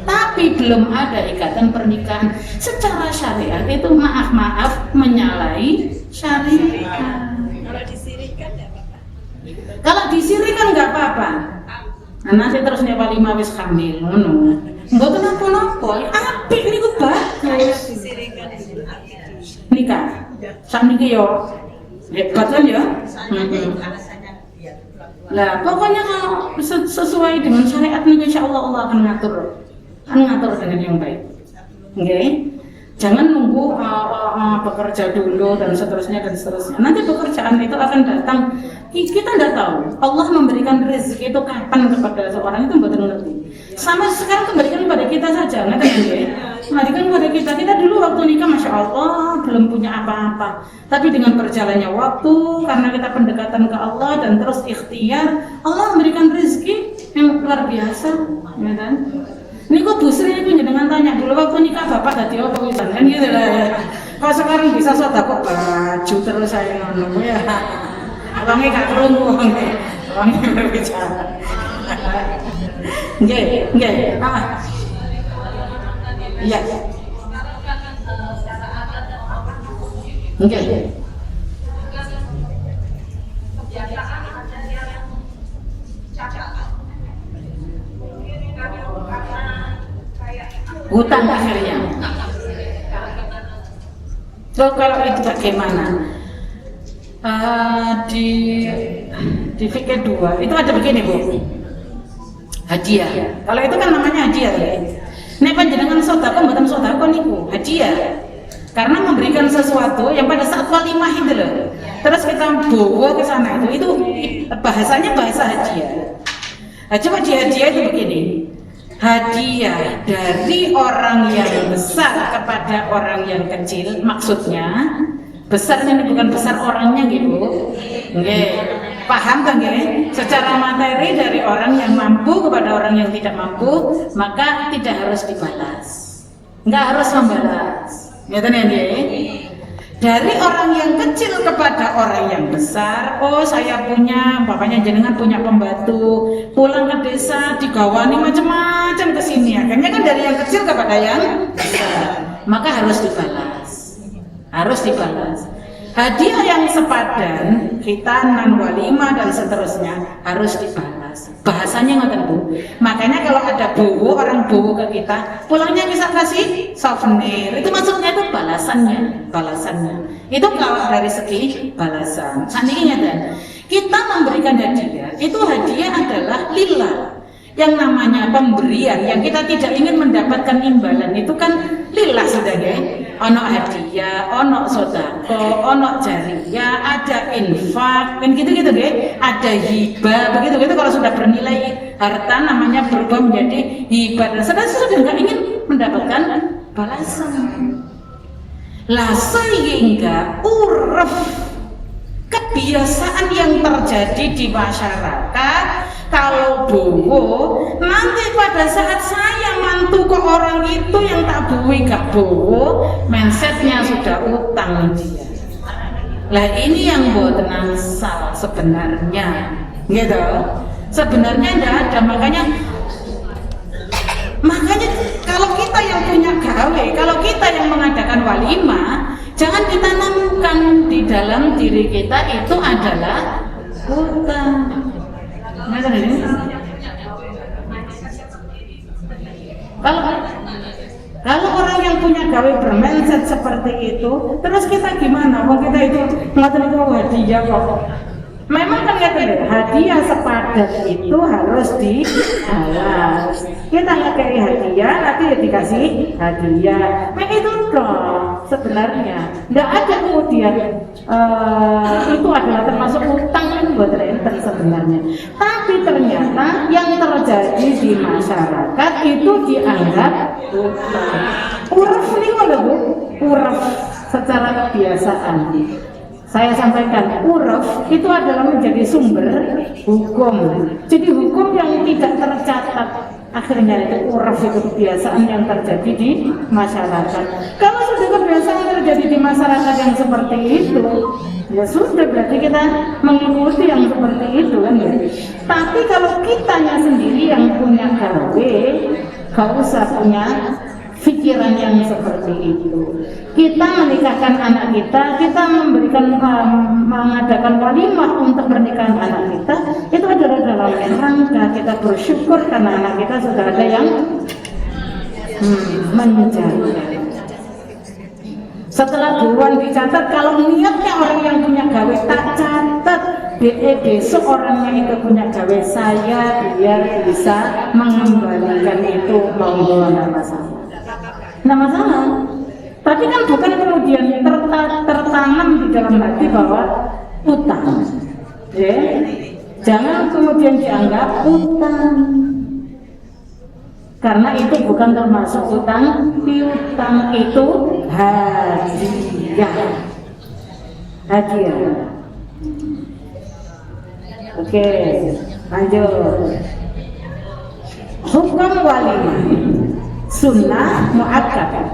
Tapi belum ada ikatan pernikahan secara syariat itu maaf menyalahi syariat. Kalau disirikan nggak apa-apa. Nah, nanti terus nyewa 5 wis hamil, ngono. Mboten napa-napa, apik niku bagus. Nikah. Sakniki yo hebat kan ya? Lah, pokoknya kalau sesuai dengan syariat niku insyaallah Allah akan ngatur dengan yang baik. Nggih. Jangan nunggu bekerja dulu dan seterusnya. Nanti pekerjaan itu akan datang. Kita tidak tahu. Allah memberikan rezeki itu kapan kepada seorang itu betul ngerti. Sama sekarang kembalikan kepada kita saja, nggak tahu ya. Kembalikan kepada kita. Kita dulu waktu nikah, masya Allah, belum punya apa-apa. Tapi dengan berjalannya waktu, karena kita pendekatan ke Allah dan terus ikhtiar, Allah memberikan rezeki yang luar biasa, ya kan? Ini kok Bu Sri punya dengan tanya dulu waktu nikah bapak tadi apa wisan kan gitu lah. Kalau sekarang bisa sedekah baju terus saya ngono ya. Orangnya gak kerungu orangnya berbicara. Nggih. Iya. Nggih. Hutang akhirnya. So kalau itu bagaimana? Di fikih 2 itu ada begini Bu, hadiah. Kalau itu kan namanya hadiah ya. Nek panjenengan sedekah mboten sedekah niku hadiah. Karena memberikan sesuatu yang pada saat walimah itu loh. Terus kita bawa ke sana itu bahasanya bahasa hadiah. Coba di hadiah itu begini. Hadiah dari orang yang besar kepada orang yang kecil, maksudnya besar ini bukan besar orangnya gitu, nggih, paham kan nggih? Secara materi dari orang yang mampu kepada orang yang tidak mampu, maka tidak harus dibalas, nggak harus membalas, ngerti nggih? Dari orang yang kecil kepada orang yang besar, oh saya punya, bapaknya jenengan punya pembantu, pulang ke desa digawani macam-macam ke sini, akhirnya kan dari yang kecil kepada yang besar, maka harus dibalas. Hadiah yang sepadan, khitanan, walimah dan seterusnya harus dibalas. Bahasanya ngoten Bu. Makanya kalau ada bowo, orang bowo ke kita, pulangnya bisa kasih souvenir. Itu maksudnya itu balasannya. Itu kalau dari segi balasan. Seandainya kita memberikan hadiah, itu hadiah adalah lillah. Yang namanya pemberian yang kita tidak ingin mendapatkan imbalan itu kan lillah sudah ya. Ono hadiah, ono sedekah, ono jariyah, ada infak, kan gitu-gitu ya. Ada hibah, begitu-begitu kalau sudah bernilai harta namanya berubah menjadi hibah dan sudah nggak ingin mendapatkan balasan. Lah sehingga uruf kebiasaan yang terjadi di masyarakat, kalau bowo nanti pada saat saya mantu ke orang itu yang tak buwi gak bowo, mindsetnya sudah utang dia. Lah ini yang mboten asal sebenarnya, gitu. Sebenarnya tidak ada, makanya kalau kita yang punya gawe, kalau kita yang walimah, jangan ditanamkan di dalam diri kita itu adalah utang. Kalau orang yang punya gawe bermindset seperti itu, terus kita gimana? Wong kita itu ngoten itu hadiah kok. Memang kan hadiah sepadan itu harus dibalas. Kita ngekei hadiah, nanti ya dikasih hadiah. Nah itu dong sebenarnya. Tidak ada kemudian itu adalah termasuk utang buat renten sebenarnya. Tapi ternyata yang terjadi di masyarakat itu dianggap utang. Uruf nih Bu, uruf secara kebiasaan. Saya sampaikan, uruf itu adalah menjadi sumber hukum. Jadi hukum yang tidak tercatat, akhirnya itu uruf itu kebiasaan yang terjadi di masyarakat. Kalau sudah kebiasaan terjadi di masyarakat yang seperti itu, ya sudah berarti kita mengikuti yang seperti itu kan ya. Tapi kalau kitanya sendiri yang punya gawe, gak usah punya pikiran yang seperti itu. Kita menikahkan anak kita memberikan mengadakan walimah untuk pernikahan anak kita, itu adalah dalam rangka kita bersyukur karena anak kita sudah ada yang menjaga. Setelah duluan dicatat, kalau niatnya orang yang punya gawe tak catat, besok orangnya itu punya gawe saya biar bisa mengembalikan itu mau nggak masalah. Nggak masalah. Tapi kan bukan kemudian tertanam di dalam hati bahwa utang. Ya. Jangan kemudian dianggap utang. Karena itu bukan termasuk utang, piutang itu hadiah. Hadiah. Oke, lanjut. Hukum walimah. Sunnah mu'akkad.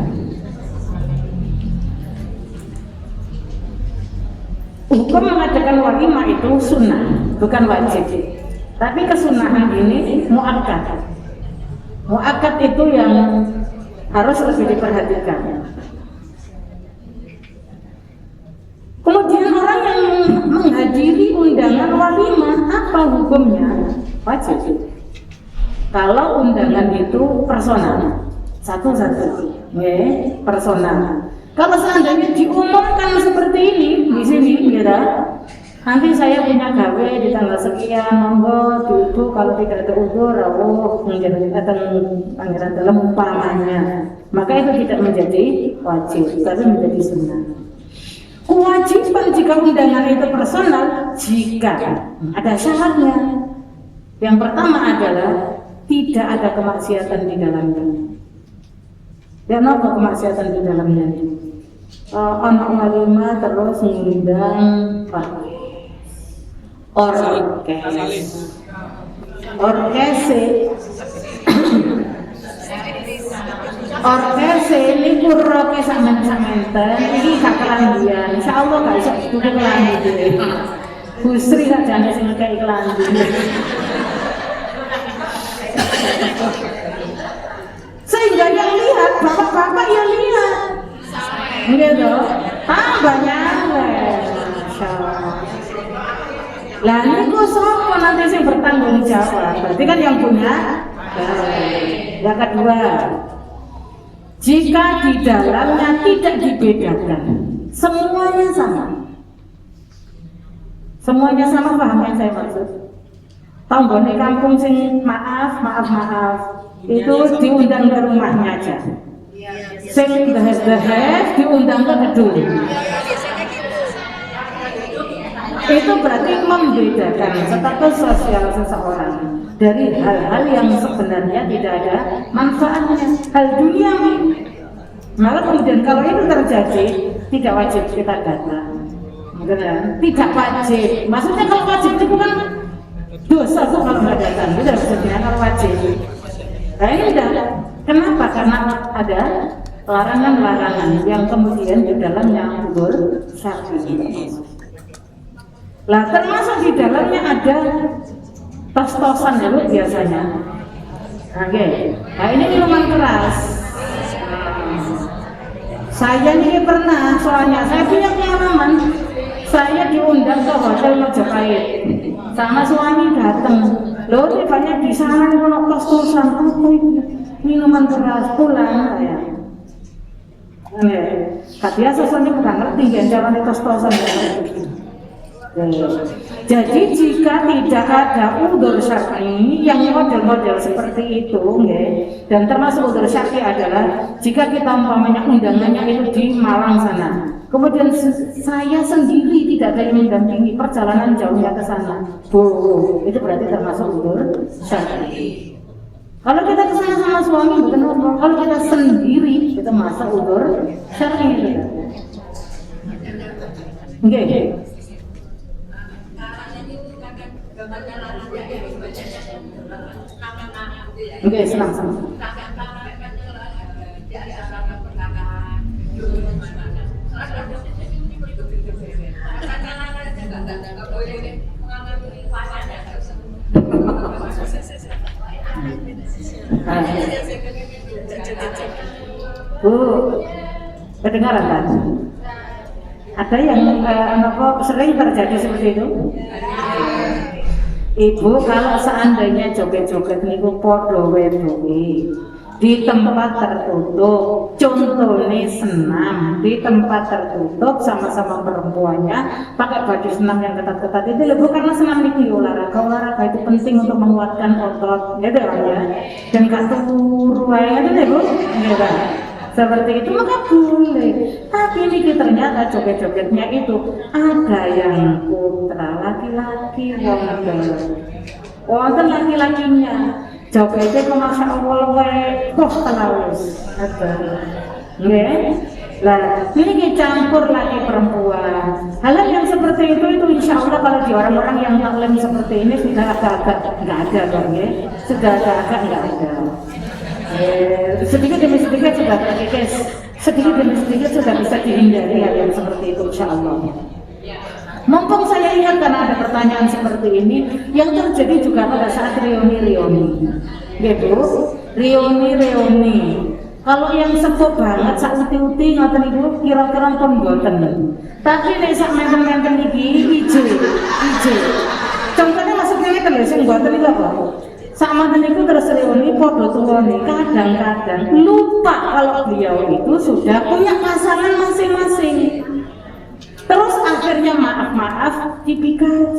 Hukum mengadakan walimah itu sunnah, bukan wajib. Tapi kesunahan ini mu'akkad. Mu'akkad itu yang harus lebih diperhatikan. Kemudian orang yang menghadiri undangan walimah, apa hukumnya? Wajib. Kalau undangan itu personal, satu-satu, ya, personal. Kalau seandainya diumumkan seperti ini di sini, ya, nanti saya punya gawe di tanggal sekian, monggo dulu kalau tidak ada udur, pangeran dalam umpamanya, maka itu tidak menjadi wajib, tapi menjadi sunnah. Kewajiban jika undangan itu personal, jika ada syaratnya. Yang pertama adalah tidak ada kemaksiatan di dalamnya. Dan apa kemaksiatan di dalamnya? Anak walimah terus mengundang orkes ini kurroke samenten ini gak kelandian. Insyaallah gak iso kudu kelandian. Busri gak jane sing ngekeki kelandian. Sehingga yang lihat, bapak-bapak yang lihat gitu, banyak Masya Allah. Lah ini kok sopo nanti sih bertanggung jawab, berarti kan yang punya. Yang kedua, jika di dalamnya tidak dibedakan, semuanya sama. Semuanya sama, paham yang saya maksud? Tanggone kampung sing maaf, itu diundang ke rumahnya aja. Sing behes-behes diundang ke gedung. Itu berarti membedakan status sosial seseorang dari hal-hal yang sebenarnya tidak ada manfaatnya, hal duniawi. Maka kemudian kalau itu terjadi, tidak wajib kita datang. Tidak wajib. Maksudnya kalau wajib itu bukan dosa tuh kalau nggak datang, itu harus sebenarnya kalau wajib. Nah ini enggak. Kenapa? Karena ada larangan-larangan yang kemudian di dalamnya bersyarat. Lah termasuk di dalamnya ada tos-tosan dulu biasanya. Oke. Nah ini minuman keras. Saya ini pernah, soalnya saya punya pengalaman. Saya diundang ke hotel Majapahit, sama suami datang. Loh, rupanya di sana ono kos-kosan, apa itu? Minuman keras, pulang saya. Biasa soalnya bukan ngerti ya caranya kos-kosan. Jadi jika tidak ada udzur syar'i yang model-model seperti itu, dan termasuk udzur syar'i adalah jika kita umpamanya undangannya itu di Malang sana, kemudian saya sendiri tidak ada yang mendampingi perjalanan jauhnya ke sana, itu berarti termasuk udzur syar'i. Kalau kita ke sana sama suami bukan apa, kalau kita sendiri itu masuk udzur syar'i. Oke, senang. Bu, kedengaran kan? Ada yang sering terjadi seperti itu? Ibu, kalau seandainya joget-joget niku podo wedoke di tempat tertutup, contohnya senam di tempat tertutup sama-sama perempuannya pakai baju senam yang ketat-ketat itu lebih karena senam niku olahraga itu penting untuk menguatkan otot, ya deh ya, dan gak turu ya deh Bu, ya seperti itu maka boleh. Tapi ini ternyata joget-jogetnya itu ada yang putra laki-laki, wonten laki-lakinya jogetnya kok masya Allah terus ada, Lah, ini campur lagi perempuan. Hal yang seperti itu insya Allah kalau di orang-orang yang taklim seperti ini sudah agak-agak nggak ada dong ya, sudah agak-agak nggak ada. Sedikit demi sedikit sudah terkikis, sedikit demi sedikit sudah bisa dihindari hal yang seperti itu insya Allah. Mumpung saya ingat karena ada pertanyaan seperti ini yang terjadi juga pada saat reuni, gitu, reuni. Kalau yang sepuh banget sak uti-uti ngoten niku kira-kira pun mboten. Tapi nek sak menten-menten iki ije. Contohnya maksudnya ngeten lho sing mboten niku apa? Sama niku terus reuni padha tuwane kadang-kadang lupa kalau beliau itu sudah punya pasangan masing-masing. Terus akhirnya maaf tipikal.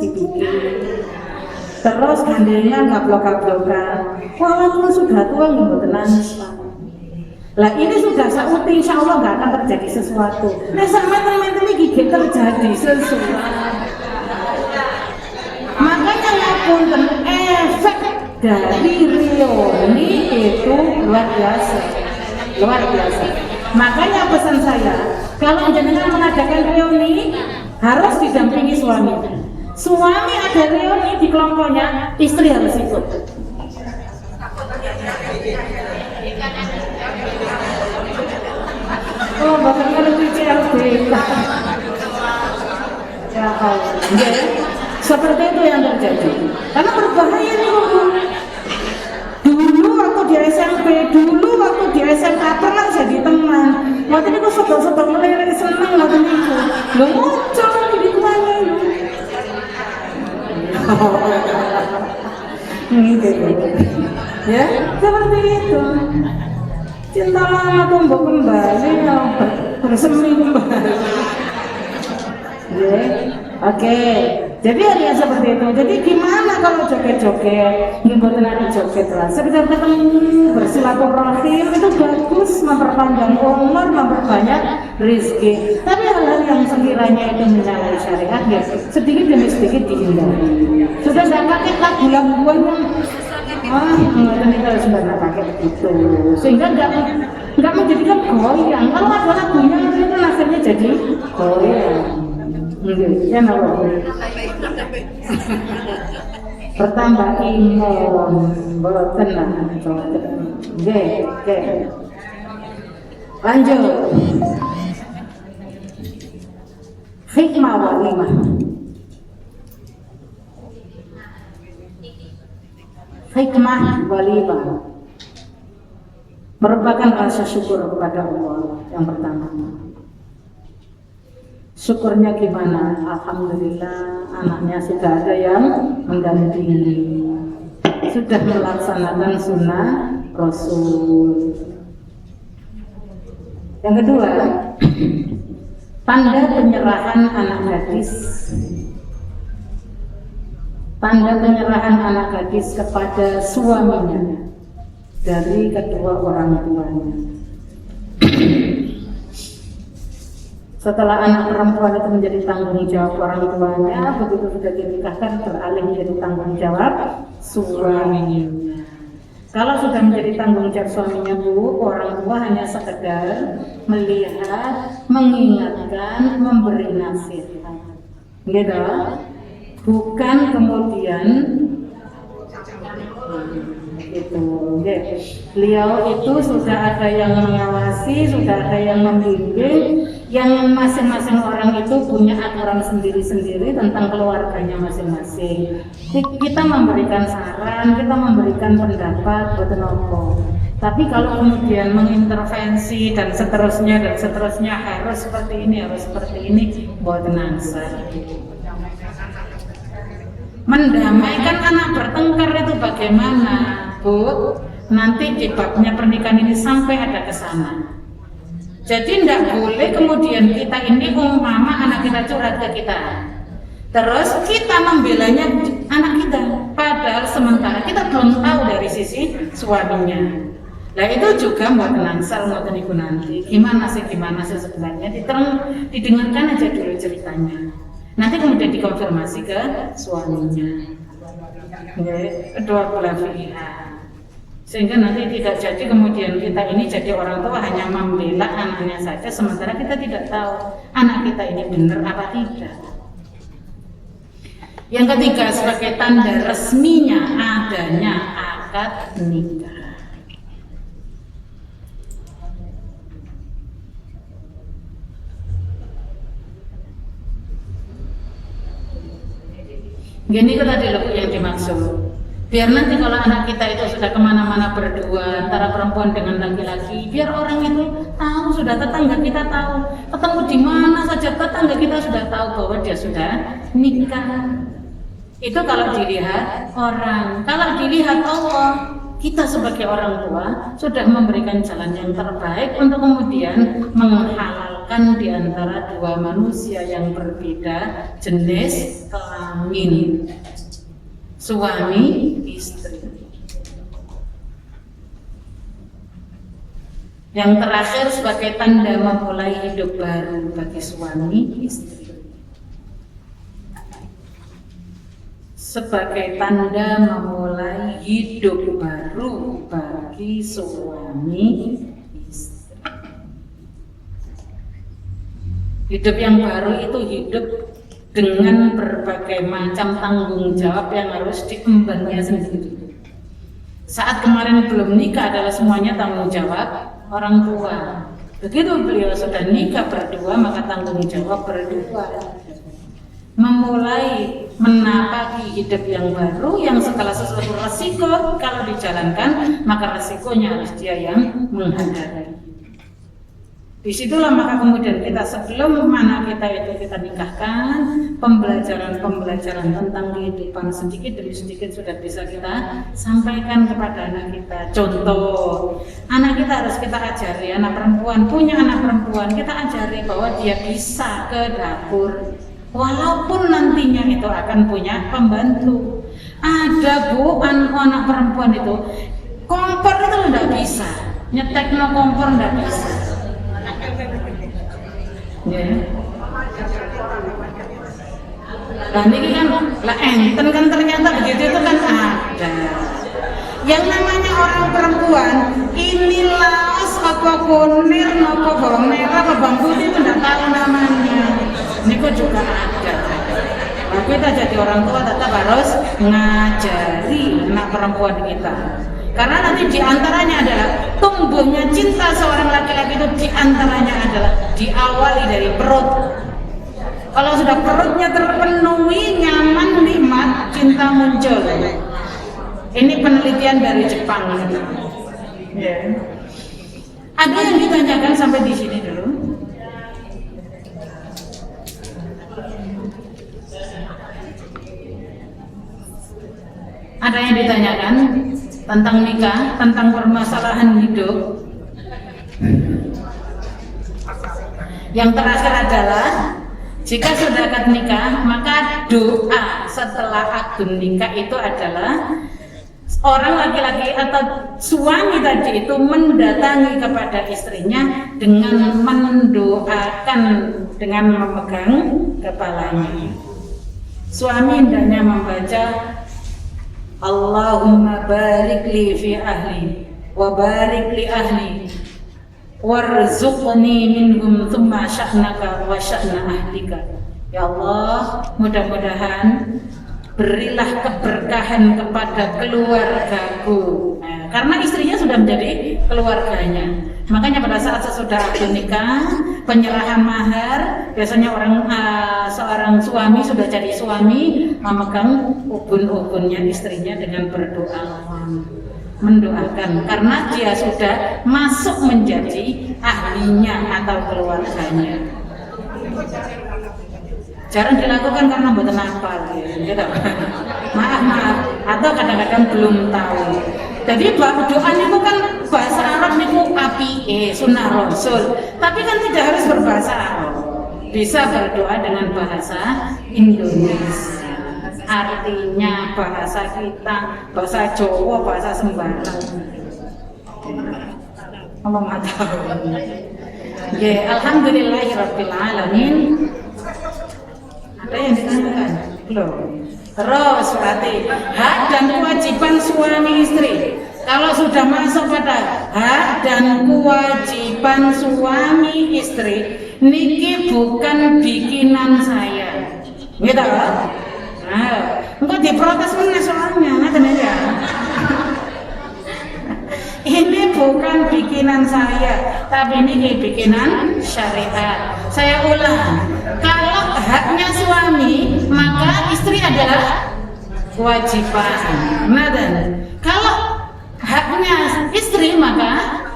Terus gandennya gablok-gablokan. Walaupun sudah tua nggak mboten nangis. Lah ini sudah sauti insya Allah nggak akan terjadi sesuatu. Nah sama teman-teman ini gigit terjadi sesuatu. Makanya ngapunten efek dari reuni itu luar biasa. Makanya pesan saya, kalau jenengan mengadakan reuni harus didampingi suami. Suami ada reuni di kelompoknya, istri harus ikut. Oh, bahkan ngerti CLBK. Ya Allah. Seperti itu yang terjadi. Karena berbahaya nih Bu. Dulu waktu di SMP, dulu waktu di SMA pernah jadi teman. Waktu itu sobat-sobat melirik senang waktu itu. Lo muncul di mana lu? Ya, seperti itu. Cinta lama tumbuh kembali, bersemi kembali. Oke. Jadi ada yang seperti itu. Jadi gimana kalau joget-joget? Mboten ada joget lah. Sekedar ketemu bersilaturahim itu bagus, memperpanjang umur, memperbanyak rezeki. Tapi hal-hal yang sekiranya itu menyalahi syariat ya sedikit demi sedikit dihindari. Sudah tidak pakai lagu-laguan nggak kita sudah pakai begitu, sehingga nggak menjadikan goyang. Kalau ada lagunya itu akhirnya jadi goyang. Ya nabi. Bertambah imun, tenang. Oke. Lanjut. Hikmah walimah. Hikmah walimah. merupakan rasa syukur kepada Allah yang pertama. Syukurnya gimana? Alhamdulillah anaknya sudah ada yang mendampingi, sudah melaksanakan sunnah Rasul. Yang kedua, tanda penyerahan anak gadis. Tanda penyerahan anak gadis kepada suaminya dari kedua orang tuanya. Setelah anak perempuan itu menjadi tanggung jawab orang tuanya, begitu sudah dinikahkan beralih menjadi tanggung jawab suaminya. Kalau sudah menjadi tanggung jawab suaminya, Bu, orang tua hanya sekedar melihat, mengingatkan, memberi nasihat, gitu. Bukan kemudian itu, beliau itu sudah ada yang mengawasi, sudah ada yang membimbing, yang masing-masing orang itu punya aturan sendiri-sendiri tentang keluarganya masing-masing. Kita memberikan saran, kita memberikan pendapat buat nopo. Tapi kalau kemudian mengintervensi dan seterusnya harus seperti ini, buat nangsa. Mendamaikan anak bertengkar itu bagaimana, Bu? Nanti di babnya pernikahan ini sampai ada ke sana. Jadi tidak boleh kemudian kita ini mama anak kita curhat ke kita, terus kita membelanya anak kita, padahal sementara kita belum tahu dari sisi suaminya. Nah itu juga buat nangsal mau niku nanti. Gimana sih sebenarnya? Didengarkan aja dulu ceritanya. Nanti kemudian dikonfirmasi ke suaminya. Kedua belah pihak. Sehingga nanti tidak jadi kemudian kita ini jadi orang tua hanya membela anaknya saja, sementara kita tidak tahu anak kita ini benar apa tidak. Yang ketiga, sebagai tanda resminya adanya akad nikah. Gini tadi loh yang dimaksud. Biar nanti kalau anak kita itu sudah kemana-mana berdua antara perempuan dengan laki-laki, biar orang itu tahu, sudah tetangga kita tahu, ketemu di mana saja tetangga kita sudah tahu bahwa dia sudah nikah. Itu kalau dilihat orang. Kalau dilihat Allah, kita sebagai orang tua sudah memberikan jalan yang terbaik untuk kemudian menghalalkan di antara dua manusia yang berbeda jenis kelamin, suami istri. Yang terakhir sebagai tanda memulai hidup baru bagi suami istri. Sebagai tanda memulai hidup baru bagi suami istri. Hidup yang baru itu hidup dengan berbagai macam tanggung jawab yang harus diembannya sendiri. Saat kemarin belum nikah adalah semuanya tanggung jawab orang tua. Begitu beliau sudah nikah berdua, maka tanggung jawab berdua. Memulai menapaki hidup yang baru yang segala sesuatu resiko kalau dijalankan, maka resikonya harus dia yang menghadapi. Disitulah maka kemudian kita sebelum mana kita itu kita nikahkan, pembelajaran tentang kehidupan sedikit demi sedikit sudah bisa kita sampaikan kepada anak kita. Contoh, anak kita harus kita ajari, anak perempuan, punya anak perempuan, kita ajari bahwa dia bisa ke dapur. Walaupun nantinya itu akan punya pembantu. Ada Bu, anak perempuan itu kompor itu tidak bisa, nyetek no kompor tidak bisa. Nah ini kan lah enten kan ternyata begitu itu kan ada. Yang namanya orang perempuan ini laos apa kunir, apa bawang merah, apa bawang putih itu tidak tahu namanya. Ini kok juga ada. Nah, kita jadi orang tua tetap harus ngajari anak perempuan kita. Karena nanti diantaranya adalah tumbuhnya cinta seorang laki-laki itu diantaranya adalah diawali dari perut. Kalau sudah perutnya terpenuhi, nyaman, nikmat, cinta muncul. Ini penelitian dari Jepang. Ya. Ada yang ditanyakan sampai di sini dulu? Ada yang ditanyakan tentang nikah, tentang permasalahan hidup? Yang terakhir adalah jika sudah akad nikah, maka doa setelah akad nikah itu adalah orang laki-laki atau suami tadi itu mendatangi kepada istrinya dengan mendoakan, dengan memegang kepalanya. Suami hendaknya membaca Allahumma barik li fi ahli wa barik li ahli warzuqni minhum thumma sya'naka wa sya'na ahlika. Ya Allah, mudah-mudahan berilah keberkahan kepada keluargaku. Nah, karena istrinya sudah menjadi keluarganya. Makanya pada saat sesudah akad nikah, penyerahan mahar, biasanya seorang suami sudah jadi suami memegang ubun-ubunnya istrinya dengan berdoa, mendoakan, karena dia sudah masuk menjadi ahlinya atau keluarganya. Jarang dilakukan karena buatan apa gitu. Maaf, atau kadang-kadang belum tahu. Jadi doa itu kan bahasa Arab itu APE, sunnah Rasul. Tapi kan tidak harus berbahasa Arab. Bisa berdoa dengan bahasa Indonesia. Artinya bahasa kita, bahasa Jawa, bahasa sembarang. Allah maha. Ya, alhamdulillahirabbil alamin. Ada yang ditanyakan? Belum. Terus berarti hak dan kewajiban suami istri. Kalau sudah masuk pada hak dan kewajiban suami istri, niki bukan bikinan saya. Gitu kan? Nah, engkau diprotes mana soalnya, nanti ya. Ini bukan bikinan saya, tapi ini bikinan syariat. Saya ulang, kalau haknya suami, maka istri adalah kewajiban. Nah, dan kalau haknya istri, maka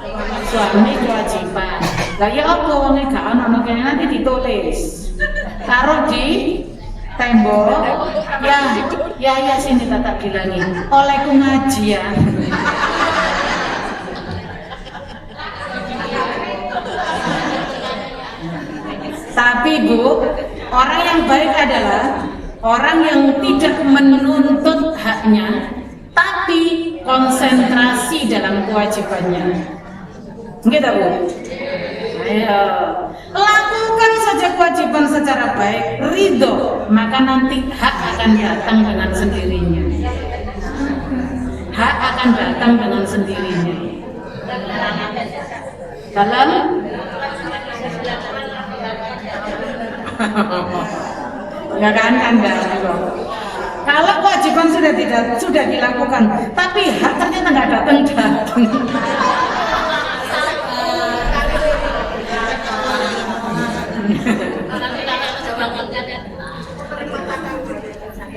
suami kewajiban. Lah ya apa wonge gak ono kene nanti ditulis. Taruh di tembok. Ya sini tak bilangin. Olehku ngaji ya. Tapi Bu, orang yang baik adalah orang yang tidak menuntut haknya, tapi konsentrasi dalam kewajibannya. Gitu Bu. Ayo, lakukan saja kewajiban secara baik, ridho, maka nanti hak akan datang dengan sendirinya. Hak akan datang dengan sendirinya. Dalam enggak kan Anda. Kalau kewajiban sudah dilakukan, tapi hak ternyata nggak datang.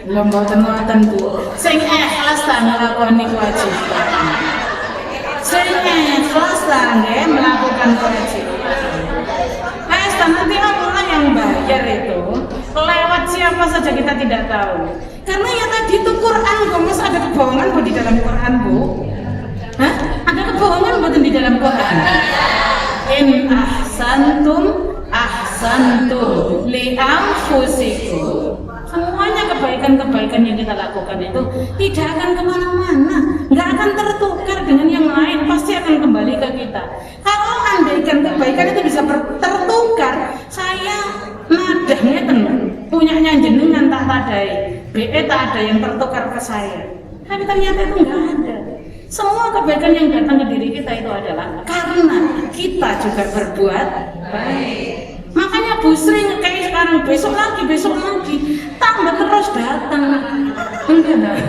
Belum boten Bu. Sing ikhlas ta nglakoni kewajiban. Sing ikhlas ta nggih melakukan kewajiban. Nanti Allah yang bayar itu lewat siapa saja kita tidak tahu. Karena ya tadi itu Quran Bu, mas ada kebohongan Bu di dalam Quran Bu? Hah? Ada kebohongan Bu di dalam Quran? In ahsantum li anfusikum. Semuanya kebaikan-kebaikan yang kita lakukan itu tidak akan kemana-mana, nggak akan tertukar dengan yang lain, pasti akan kembali ke kita. Kalau andaikan kebaikan itu bisa tertukar, saya nadahnya punyanya jenengan tak tadai, tak ada yang tertukar ke saya. Tapi ternyata itu nggak ada. Semua kebaikan yang datang ke diri kita itu adalah karena kita juga berbuat baik. Makanya Bu Sri kayak sekarang besok lagi, tambah terus datang. Enggak.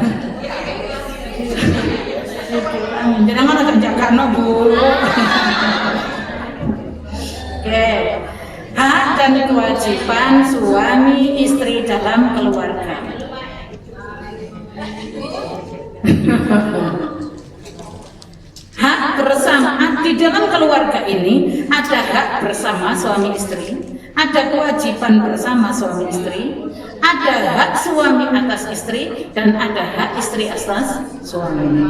Jangan ada jaga Bu. Oke. Hak dan kewajiban suami istri dalam keluarga. Hak bersama di dalam keluarga ini ada hak bersama suami istri, ada kewajiban bersama suami istri, ada hak suami atas istri, dan ada hak istri atas suami.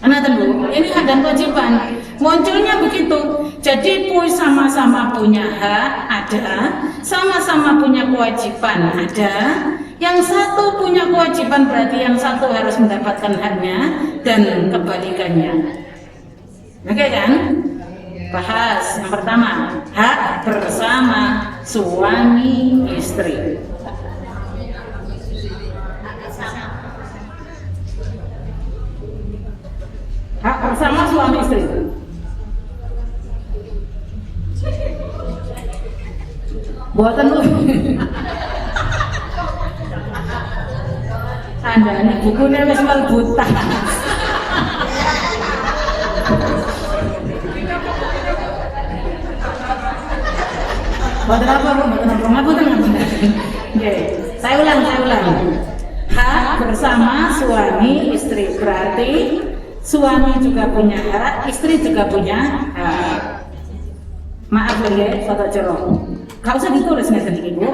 Karena tentu ini hak dan kewajiban munculnya begitu. Jadi sama-sama punya hak ada, sama-sama punya kewajiban ada. Yang satu punya kewajiban berarti yang satu harus mendapatkan haknya dan kebalikannya. Oke kan? Bahas yang pertama, hak bersama suami istri. Hak bersama suami istri. Buatan lu. Anda ini bukunya wis buta. Buatan apa bu? Buatan apa? Oke, saya ulang. Hak bersama suami istri berarti suami juga punya hak, istri juga punya hak. Maaf ya, foto cerok. Gak usah ditulis nih sedikit bu.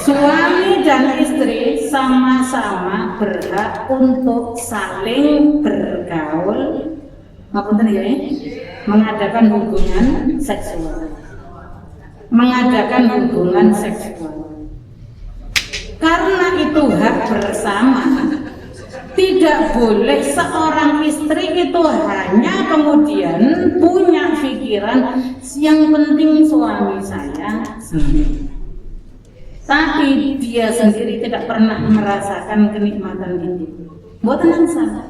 Suami dan istri sama-sama berhak untuk saling bergaul, mengadakan hubungan seksual. Karena itu hak bersama. Tidak boleh seorang istri itu hanya kemudian punya pikiran yang penting suami saya sendiri, tapi dia sendiri tidak pernah merasakan kenikmatan itu. Buat tenang saja.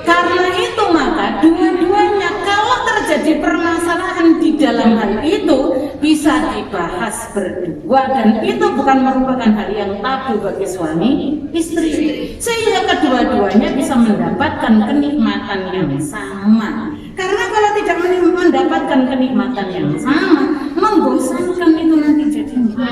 Karena itu maka dua-duanya kalau terjadi permasalahan di dalam hal itu bisa dibahas berdua, dan itu bukan merupakan hal yang tabu bagi suami istri, sehingga kedua-duanya bisa mendapatkan kenikmatan yang sama. Karena kalau tidak mendapatkan kenikmatan yang sama, membosankan itu nanti jadinya.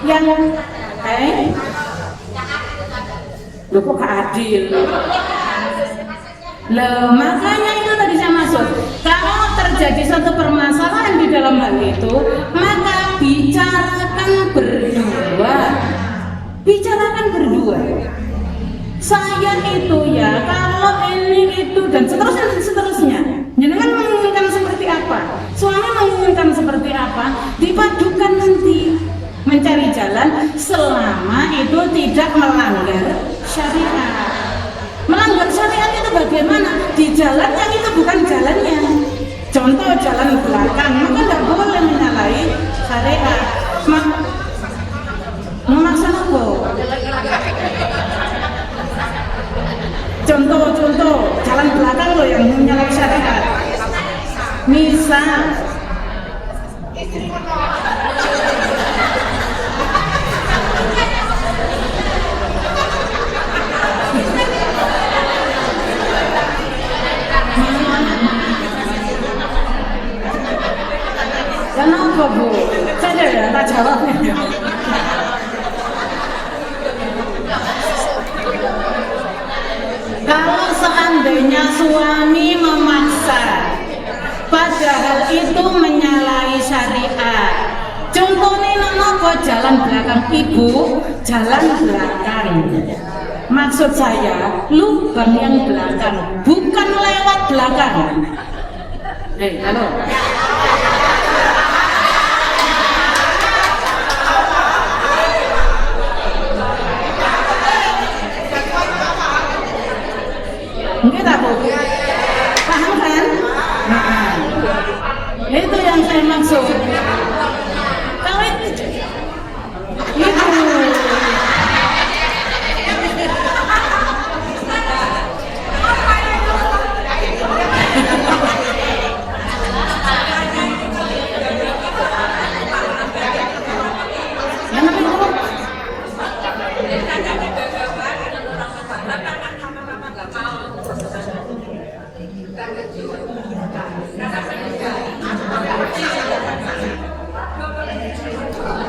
Yang lu kok gak adil loh, makanya itu tadi saya maksud, kalau terjadi satu permasalahan di dalam hal itu maka bicarakan berdua. Saya itu ya kalau ini itu dan seterusnya jangan menginginkan seperti apa, suami menginginkan seperti apa, dipadukan nanti mencari jalan selama itu tidak melanggar syariat. Melanggar syariat itu bagaimana? Di jalan yang itu bukan jalannya. Contoh jalan belakang, maka tidak boleh menyalahi syariat. Memaksa apa? Contoh jalan belakang loh yang menyalahi syariat. Misal kenapa bu? Saya ya tak jawabnya. Kalau seandainya suami memaksa, padahal itu menyalahi syariat. Contohnya nopo jalan belakang, ibu jalan belakang. Maksud saya lubang yang belakang, bukan lewat belakang. Halo. Enggak tahu, paham kan? Nah, itu yang saya maksud. Kalau itu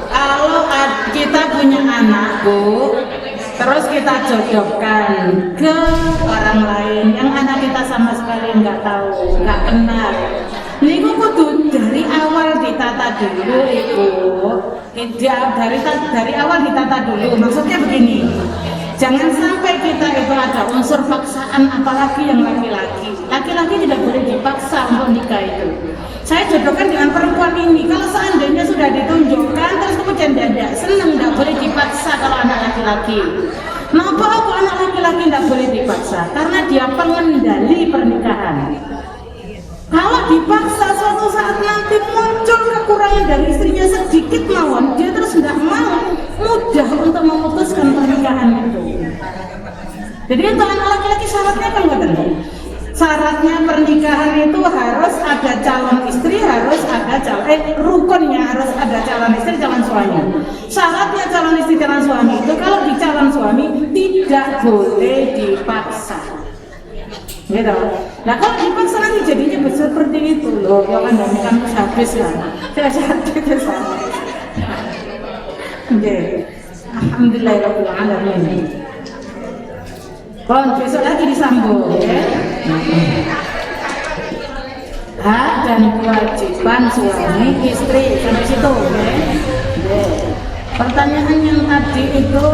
Kalau kita punya anak, Bu, terus kita jodohkan ke orang lain yang anak kita sama sekali nggak tahu, nggak kenal. Niku kudu dari awal ditata dulu, Ibu. Dari awal ditata dulu. Maksudnya begini, jangan sampai kita itu ada unsur paksaan, apalagi yang laki-laki. Laki-laki tidak boleh dipaksa untuk nikah itu. Saya jodohkan dengan perempuan ini. Kalau seandainya sudah ditunjukkan, terus kemudian dia tidak senang, tidak boleh dipaksa kalau anak laki-laki. Kenapa anak laki-laki tidak boleh dipaksa? Karena dia pengendali pernikahan. Kalau dipaksa suatu saat nanti muncul kekurangan dari istrinya sedikit mawon, dia terus tidak mau, mudah untuk memutuskan pernikahan itu. Jadi untuk anak laki-laki syaratnya kan betul. Syaratnya pernikahan itu harus ada calon istri, harus ada rukunnya harus ada calon istri, calon suami. Syaratnya calon istri, calon suami itu kalau di calon suami tidak boleh dipaksa. Gitu. Nah kalau dipaksa nanti jadinya seperti itu loh, yang anda kampus habis lah. Saya jatuh ke sana. Oke. Alhamdulillahirabbil alamin. Bon, besok lagi disambung ya. Hak dan kewajiban suami istri sampai situ ya. Pertanyaan yang tadi itu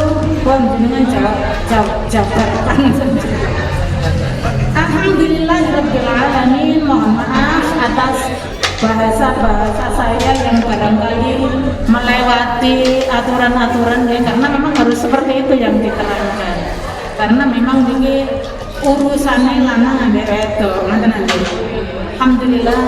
Bon dengan jawaban saja. Alhamdulillahirabbil alamin. Mohon maaf atas bahasa-bahasa saya yang barangkali melewati aturan-aturan ya, karena memang harus seperti itu yang diterangkan. Karena memang ini urusannya lanang ambek wedok. Alhamdulillah.